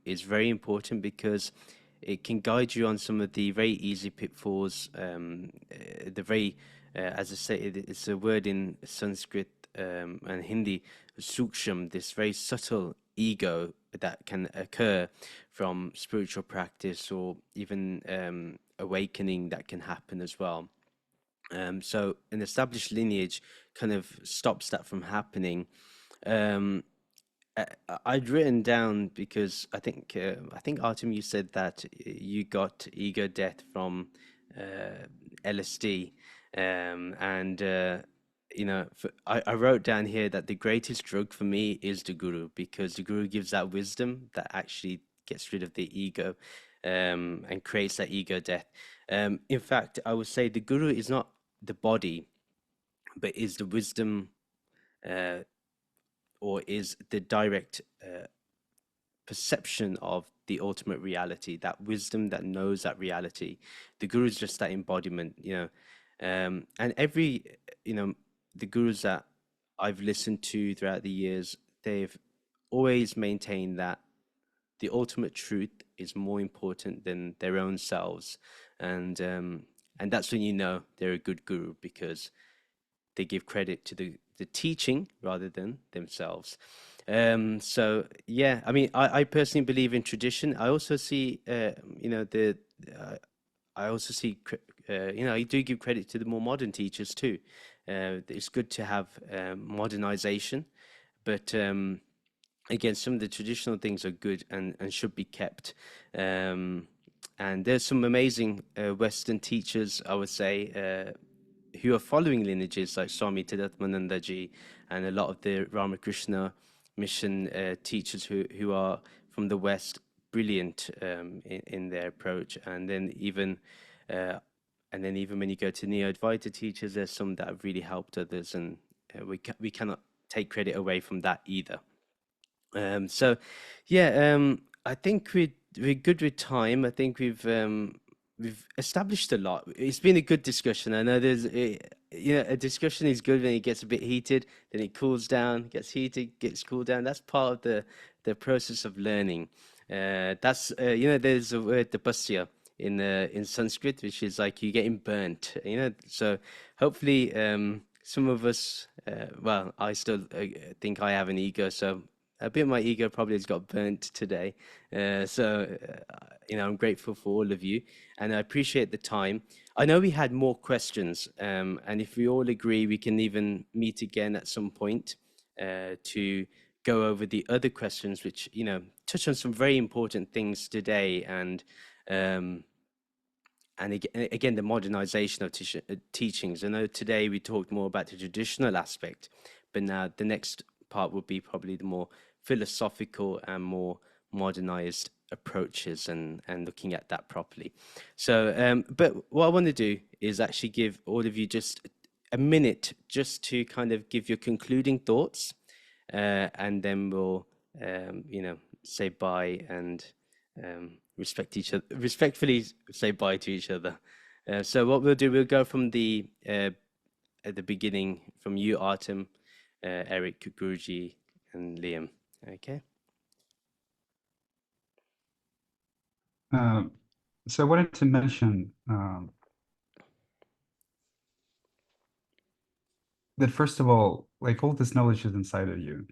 is very important, because it can guide you on some of the very easy pitfalls. The very, as I say, it's a word in Sanskrit and Hindi, suksham, this very subtle ego that can occur from spiritual practice, or even awakening that can happen as well. So an established lineage kind of stops that from happening. I'd written down, because I think Artem, you said that you got ego death from LSD, and you know, I wrote down here that the greatest drug for me is the guru, because the guru gives that wisdom that actually gets rid of the ego, and creates that ego death. In fact, I would say the guru is not the body, but is the wisdom, or is the direct perception of the ultimate reality, that wisdom that knows that reality. The guru is just that embodiment, you know. And every, you know, the gurus that I've listened to throughout the years, they've always maintained that the ultimate truth is more important than their own selves. And that's when you know they're a good guru, because they give credit to the teaching rather than themselves. So yeah, I mean, I personally believe in tradition. I also see, you know, I also see, you know, I do give credit to the more modern teachers too. It's good to have modernization, but again, some of the traditional things are good and should be kept. And there's some amazing Western teachers, I would say, who are following lineages, like Swami Tadatmananda Ji and a lot of the Ramakrishna mission teachers who are from the West, brilliant in their approach. And then even when you go to Neo-Advaita teachers, there's some that have really helped others, and we cannot take credit away from that either. So yeah, I think we're good with time. I think we've established a lot. It's been a good discussion. I know you know, a discussion is good when it gets a bit heated, then it cools down, gets heated, gets cooled down. That's part of the process of learning. That's you know, there's a word, tapasya, in Sanskrit, which is like you're getting burnt, you know. So hopefully, some of us, well, I still think I have an ego, so a bit of my ego probably has got burnt today. You know, I'm grateful for all of you, and I appreciate the time. I know we had more questions, and if we all agree, we can even meet again at some point to go over the other questions, which, you know, touch on some very important things today, um, again, the modernization of teachings. I know today we talked more about the traditional aspect, but now the next part will be probably the more philosophical and more modernized approaches, and looking at that properly. So, but what I want to do is actually give all of you just a minute just to kind of give your concluding thoughts, and then we'll, you know, say bye and respectfully say bye to each other. So what we'll do, we'll go from the at the beginning, from you, Artem, Eric, Guruji, and Liam. Okay. So I wanted to mention that first of all, like all this knowledge is inside of you.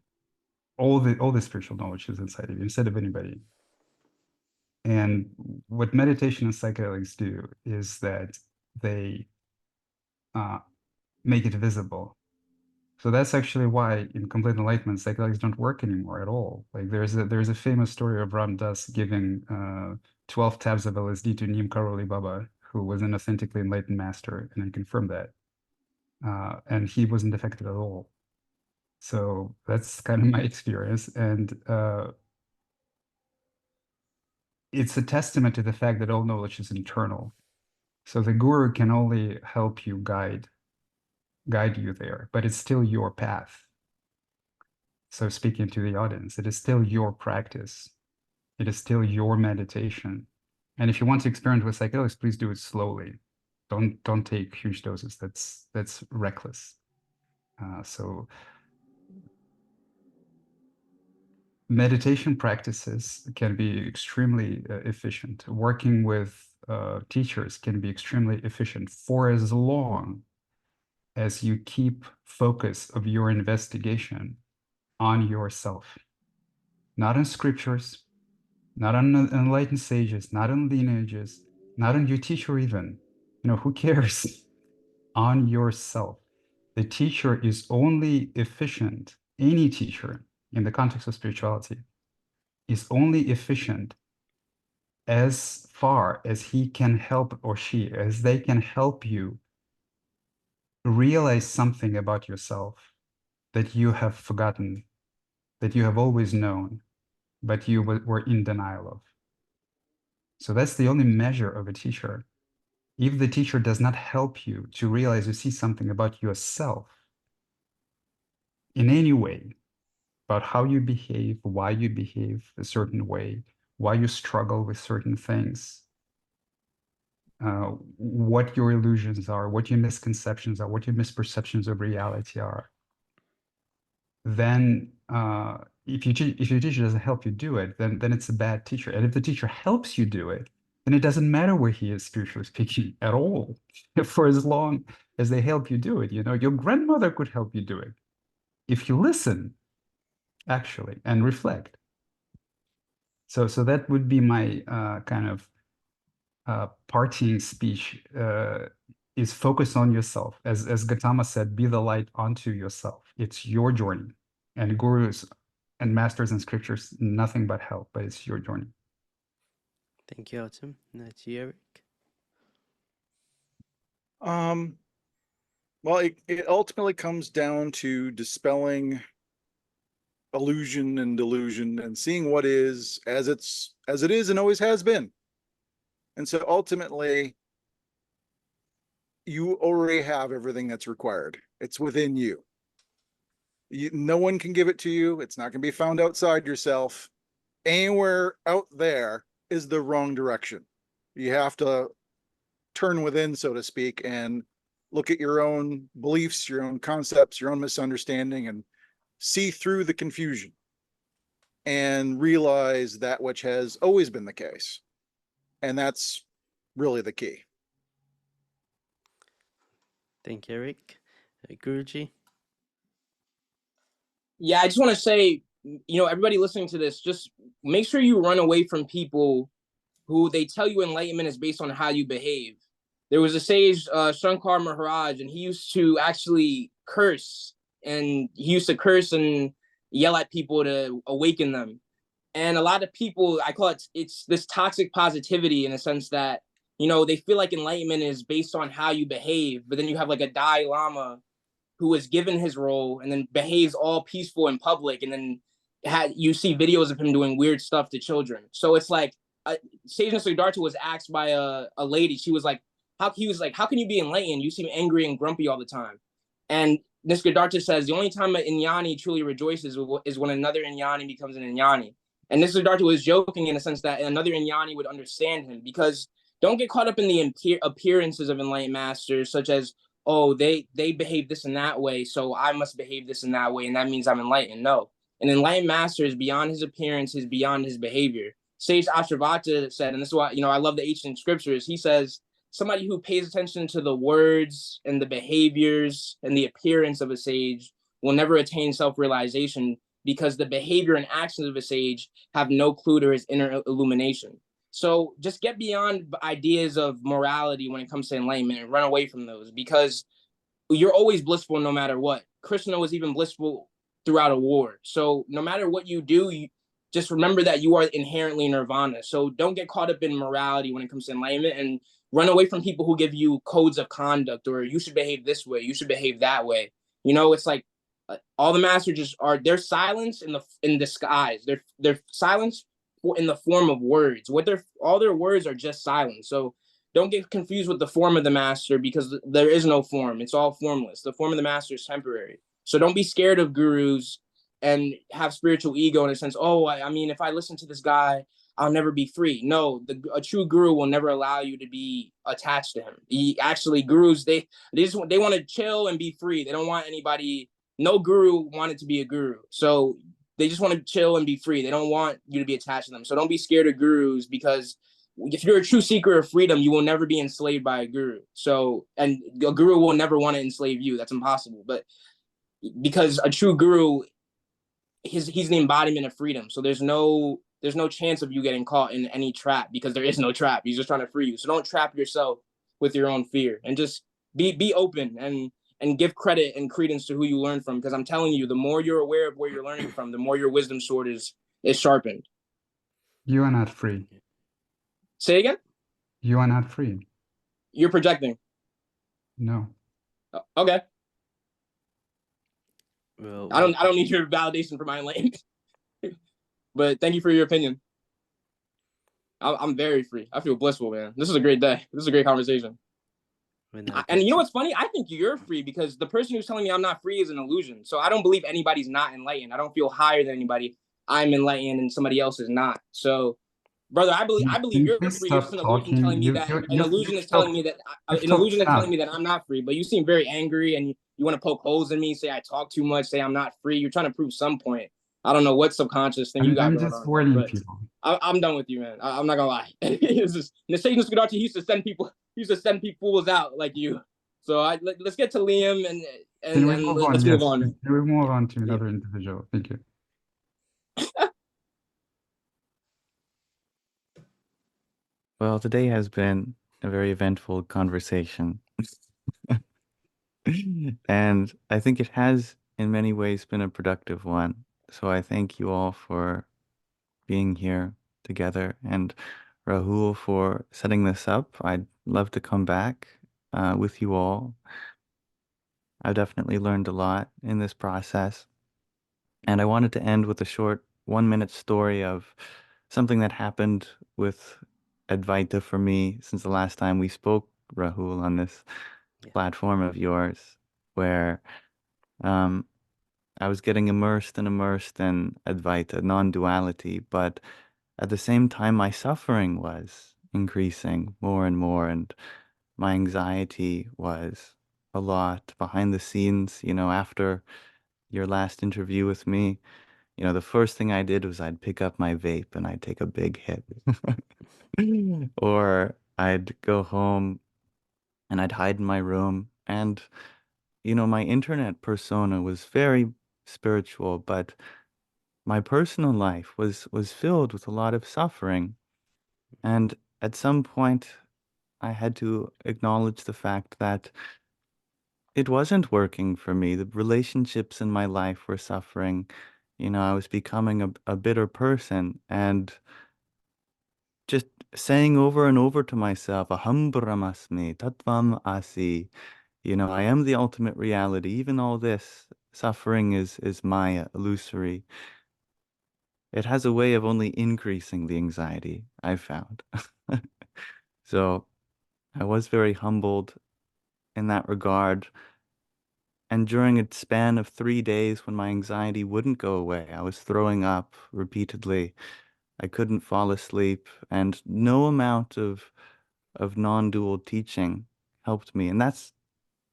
All the spiritual knowledge is inside of you, instead of anybody. And what meditation and psychedelics do is that they make it visible. So that's actually why in complete enlightenment, psychedelics don't work anymore at all. Like there's a famous story of Ram Dass giving 12 tabs of LSD to Neem Karoli Baba, who was an authentically enlightened master, and I confirmed that. And he wasn't affected at all. So that's kind of my experience. And it's a testament to the fact that all knowledge is internal. So the guru can only help you guide you there, but it's still your path. So speaking to the audience, it is still your practice. It is still your meditation. And if you want to experiment with psychedelics, please do it slowly. Don't take huge doses. That's reckless. So meditation practices can be extremely efficient. Working with teachers can be extremely efficient for as long as you keep focus of your investigation on yourself, not on scriptures, not on enlightened sages, not on lineages, not on your teacher even. You know, who cares? On yourself. The teacher is only efficient, any teacher in the context of spirituality is only efficient as far as he can help, or she, as they can help you realize something about yourself that you have forgotten, that you have always known, but you were in denial of. So that's the only measure of a teacher. If the teacher does not help you to realize or see something about yourself in any way, about how you behave, why you behave a certain way, why you struggle with certain things, what your illusions are, what your misconceptions are, what your misperceptions of reality are, then if your teacher doesn't help you do it, then it's a bad teacher. And if the teacher helps you do it, then it doesn't matter where he is spiritually speaking at all, for as long as they help you do it. You know, your grandmother could help you do it if you listen, actually, and reflect. So that would be my kind of parting speech. Is focus on yourself. As Gautama said, be the light onto yourself. It's your journey. And gurus and masters and scriptures, nothing but help, but it's your journey. Thank you, Artem. Now to you, Eric. Well, it ultimately comes down to dispelling illusion and delusion and seeing what is as it is and always has been. And so ultimately, you already have everything that's required. It's within you. No one can give it to you. It's not going to be found outside yourself. Anywhere out there is the wrong direction. You have to turn within, so to speak, and look at your own beliefs, your own concepts, your own misunderstanding, and see through the confusion and realize that which has always been the case. And that's really the key. Thank you, Eric. Guruji? Yeah, I just want to say, everybody listening to this, just make sure you run away from people who they tell you enlightenment is based on how you behave. There was a sage, Shankar Maharaj, and he used to actually curse, and yell at people to awaken them. And a lot of people, I call it's this toxic positivity, in a sense that, they feel like enlightenment is based on how you behave, but then you have like a Dalai Lama who is given his role and then behaves all peaceful in public, and then you see videos of him doing weird stuff to children. So it's like, Sage Siddhartha was asked by a lady. She was like, how can you be enlightened? You seem angry and grumpy all the time. And Nisargadatta says the only time an Inyani truly rejoices is when another Inyani becomes an Inyani. And Nisargadatta was joking in the sense that another Inyani would understand him, because don't get caught up in the appearances of enlightened masters, such as, oh, they behave this and that way, so I must behave this and that way, and that means I'm enlightened. No, an enlightened master is beyond his appearance, is beyond his behavior. Sage Ashravata said, and this is why, I love the ancient scriptures. He says, somebody who pays attention to the words and the behaviors and the appearance of a sage will never attain self-realization, because the behavior and actions of a sage have no clue to his inner illumination. So just get beyond ideas of morality when it comes to enlightenment and run away from those, because you're always blissful no matter what. Krishna was even blissful throughout a war. So no matter what you do, you just remember that you are inherently nirvana. So don't get caught up in morality when it comes to enlightenment, and run away from people who give you codes of conduct, or you should behave this way, you should behave that way. It's like all the masters just are, their silence in disguise. Their silence in the form of words. All their words are just silence. So don't get confused with the form of the master, because there is no form. It's all formless. The form of the master is temporary. So don't be scared of gurus and have spiritual ego in a sense. Oh, I mean, if I listen to this guy, I'll never be free. No, a true guru will never allow you to be attached to him. Gurus, they want to chill and be free. They don't want anybody. No guru wanted to be a guru. So they just want to chill and be free. They don't want you to be attached to them. So don't be scared of gurus, because if you're a true seeker of freedom, you will never be enslaved by a guru. So, and a guru will never want to enslave you. That's impossible. But because a true guru, he's the embodiment of freedom. So there's no chance of you getting caught in any trap, because there is no trap. He's just trying to free you. So don't trap yourself with your own fear, and just be open and give credit and credence to who you learn from. Because I'm telling you, the more you're aware of where you're learning from, the more your wisdom sword is sharpened. You are not free. Say again? You are not free. You're projecting. No. Okay. Well, I don't need your validation for my enlightenment. But thank you for your opinion. I'm very free. I feel blissful, man. This is a great day. This is a great conversation. And you know what's funny? I think you're free, because the person who's telling me I'm not free is an illusion. So I don't believe anybody's not enlightened. I don't feel higher than anybody. I'm enlightened and somebody else is not. So, brother, I believe you're free. You're just an illusion telling me that an illusion is telling me that I'm not free. But you seem very angry, and you want to poke holes in me, say I talk too much, say I'm not free. You're trying to prove some point. I don't know what subconscious thing you got I'm going just on. warning But people. I'm done with you, man. I'm not gonna lie. It's just Sage Siddhartha, he used to send people fools out like you. So let's get to Liam and let's move on. Can we move on to another individual? Thank you. Well, today has been a very eventful conversation. And I think it has, in many ways, been a productive one. So I thank you all for being here together, and Rahul for setting this up. I'd love to come back with you all. I've definitely learned a lot in this process. And I wanted to end with a short 1-minute story of something that happened with Advaita for me since the last time we spoke, Rahul, on this platform of yours, where I was getting immersed in Advaita, non-duality, but at the same time my suffering was increasing more and more, and my anxiety was a lot behind the scenes. After your last interview with me, the first thing I did was I'd pick up my vape and I'd take a big hit. Or I'd go home and I'd hide in my room. And, my internet persona was very spiritual, but my personal life was filled with a lot of suffering. And at some point, I had to acknowledge the fact that it wasn't working for me. The relationships in my life were suffering. I was becoming a bitter person, and just saying over and over to myself, Aham Brahmasmi, Tattvam Asi, I am the ultimate reality. Even all this suffering is Maya, illusory. It has a way of only increasing the anxiety, I've found. So I was very humbled in that regard. And during a span of 3 days when my anxiety wouldn't go away, I was throwing up repeatedly. I couldn't fall asleep, and no amount of non-dual teaching helped me. And that's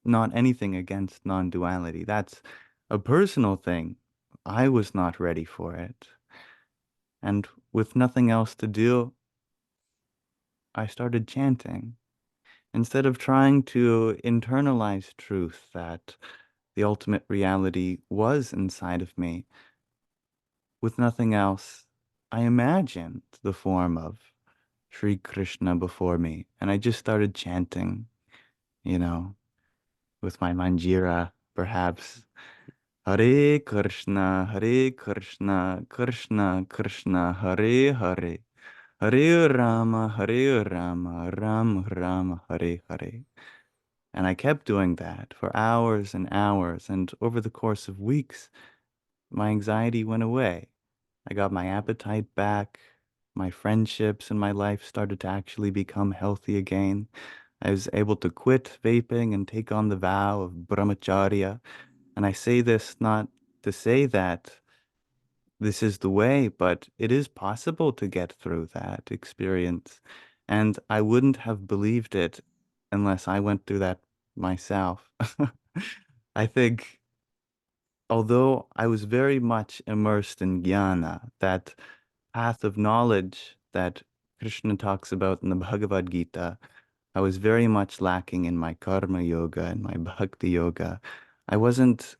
not anything against non-duality. That's a personal thing. I was not ready for it. And with nothing else to do, I started chanting. Instead of trying to internalize truth that the ultimate reality was inside of me, with nothing else, I imagined the form of Sri Krishna before me, and I just started chanting, you know, with my manjira, perhaps. Hare Krishna, Krishna Krishna, Hare Hare, Hare Rama, Ram Ram, Hare Hare. And I kept doing that for hours and hours, and over the course of weeks, my anxiety went away. I got my appetite back. My friendships and my life started to actually become healthy again. I was able to quit vaping and take on the vow of brahmacharya. And I say this not to say that this is the way, but it is possible to get through that experience. And I wouldn't have believed it unless I went through that myself. I think, although I was very much immersed in jnana, that path of knowledge that Krishna talks about in the Bhagavad Gita, I was very much lacking in my karma yoga and my bhakti yoga. I wasn't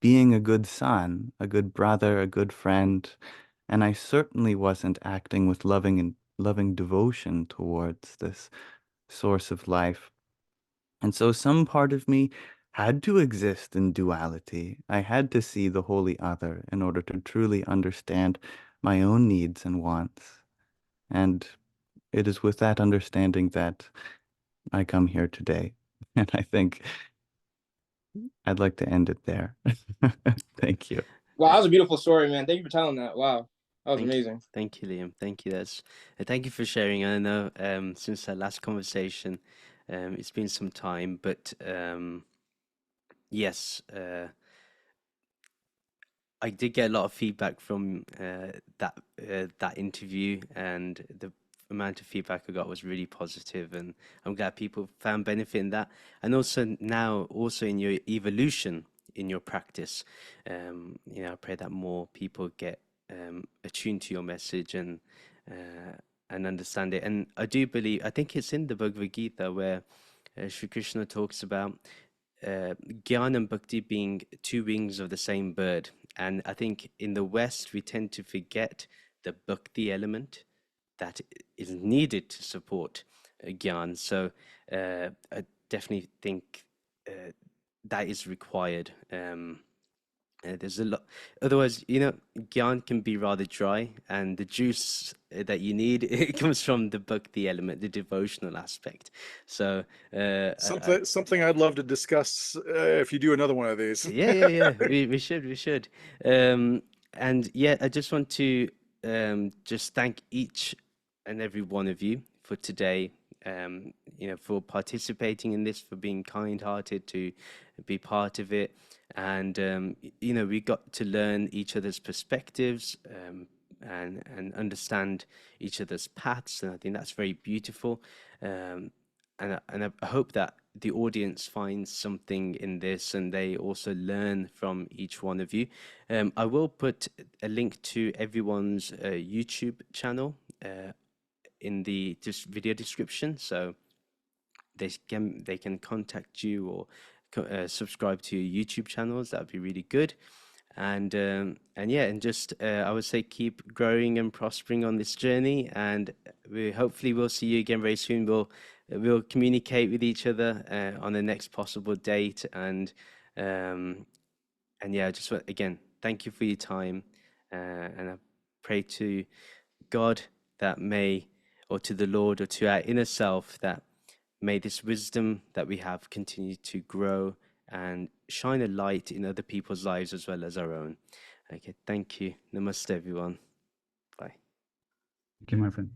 being a good son, a good brother, a good friend, and I certainly wasn't acting with loving devotion towards this source of life. And so some part of me had to exist in duality. I had to see the holy other in order to truly understand my own needs and wants. And it is with that understanding that I come here today. And I think I'd like to end it there. Thank you. Wow, that was a beautiful story, man. Thank you for telling that. Wow, that was Thank you. amazing. Thank you, Liam. Thank you. Thank you for sharing. I know since our last conversation, it's been some time, but yes, I did get a lot of feedback from that interview, and the amount of feedback I got was really positive, and I'm glad people found benefit in that. And also now, also in your evolution in your practice, I pray that more people get attuned to your message and understand it. And I do believe, I think it's in the Bhagavad Gita where Sri Krishna talks about Gyan and Bhakti being two wings of the same bird. And I think in the West, we tend to forget the Bhakti element that is needed to support Gyan. So I definitely think that is required. There's a lot. Otherwise, Gyan can be rather dry, and the juice that you need it comes from the bhakti element, the devotional aspect. So, Something I'd love to discuss if you do another one of these. yeah. We should. And yeah, I just want to just thank each and every one of you for today. For participating in this, for being kind-hearted to be part of it, and we got to learn each other's perspectives and understand each other's paths, and I think that's very beautiful. And I hope that the audience finds something in this and they also learn from each one of you. I will put a link to everyone's YouTube channel in the video description, so they can contact you or subscribe to your YouTube channels. That'd be really good. And yeah, and just I would say keep growing and prospering on this journey, and we hopefully we'll see you again very soon. We'll communicate with each other on the next possible date, and yeah, just again, thank you for your time, and I pray to God that may, or to the Lord, or to our inner self, that may this wisdom that we have continue to grow and shine a light in other people's lives as well as our own. Okay, thank you. Namaste, everyone. Bye. Thank you, my friend.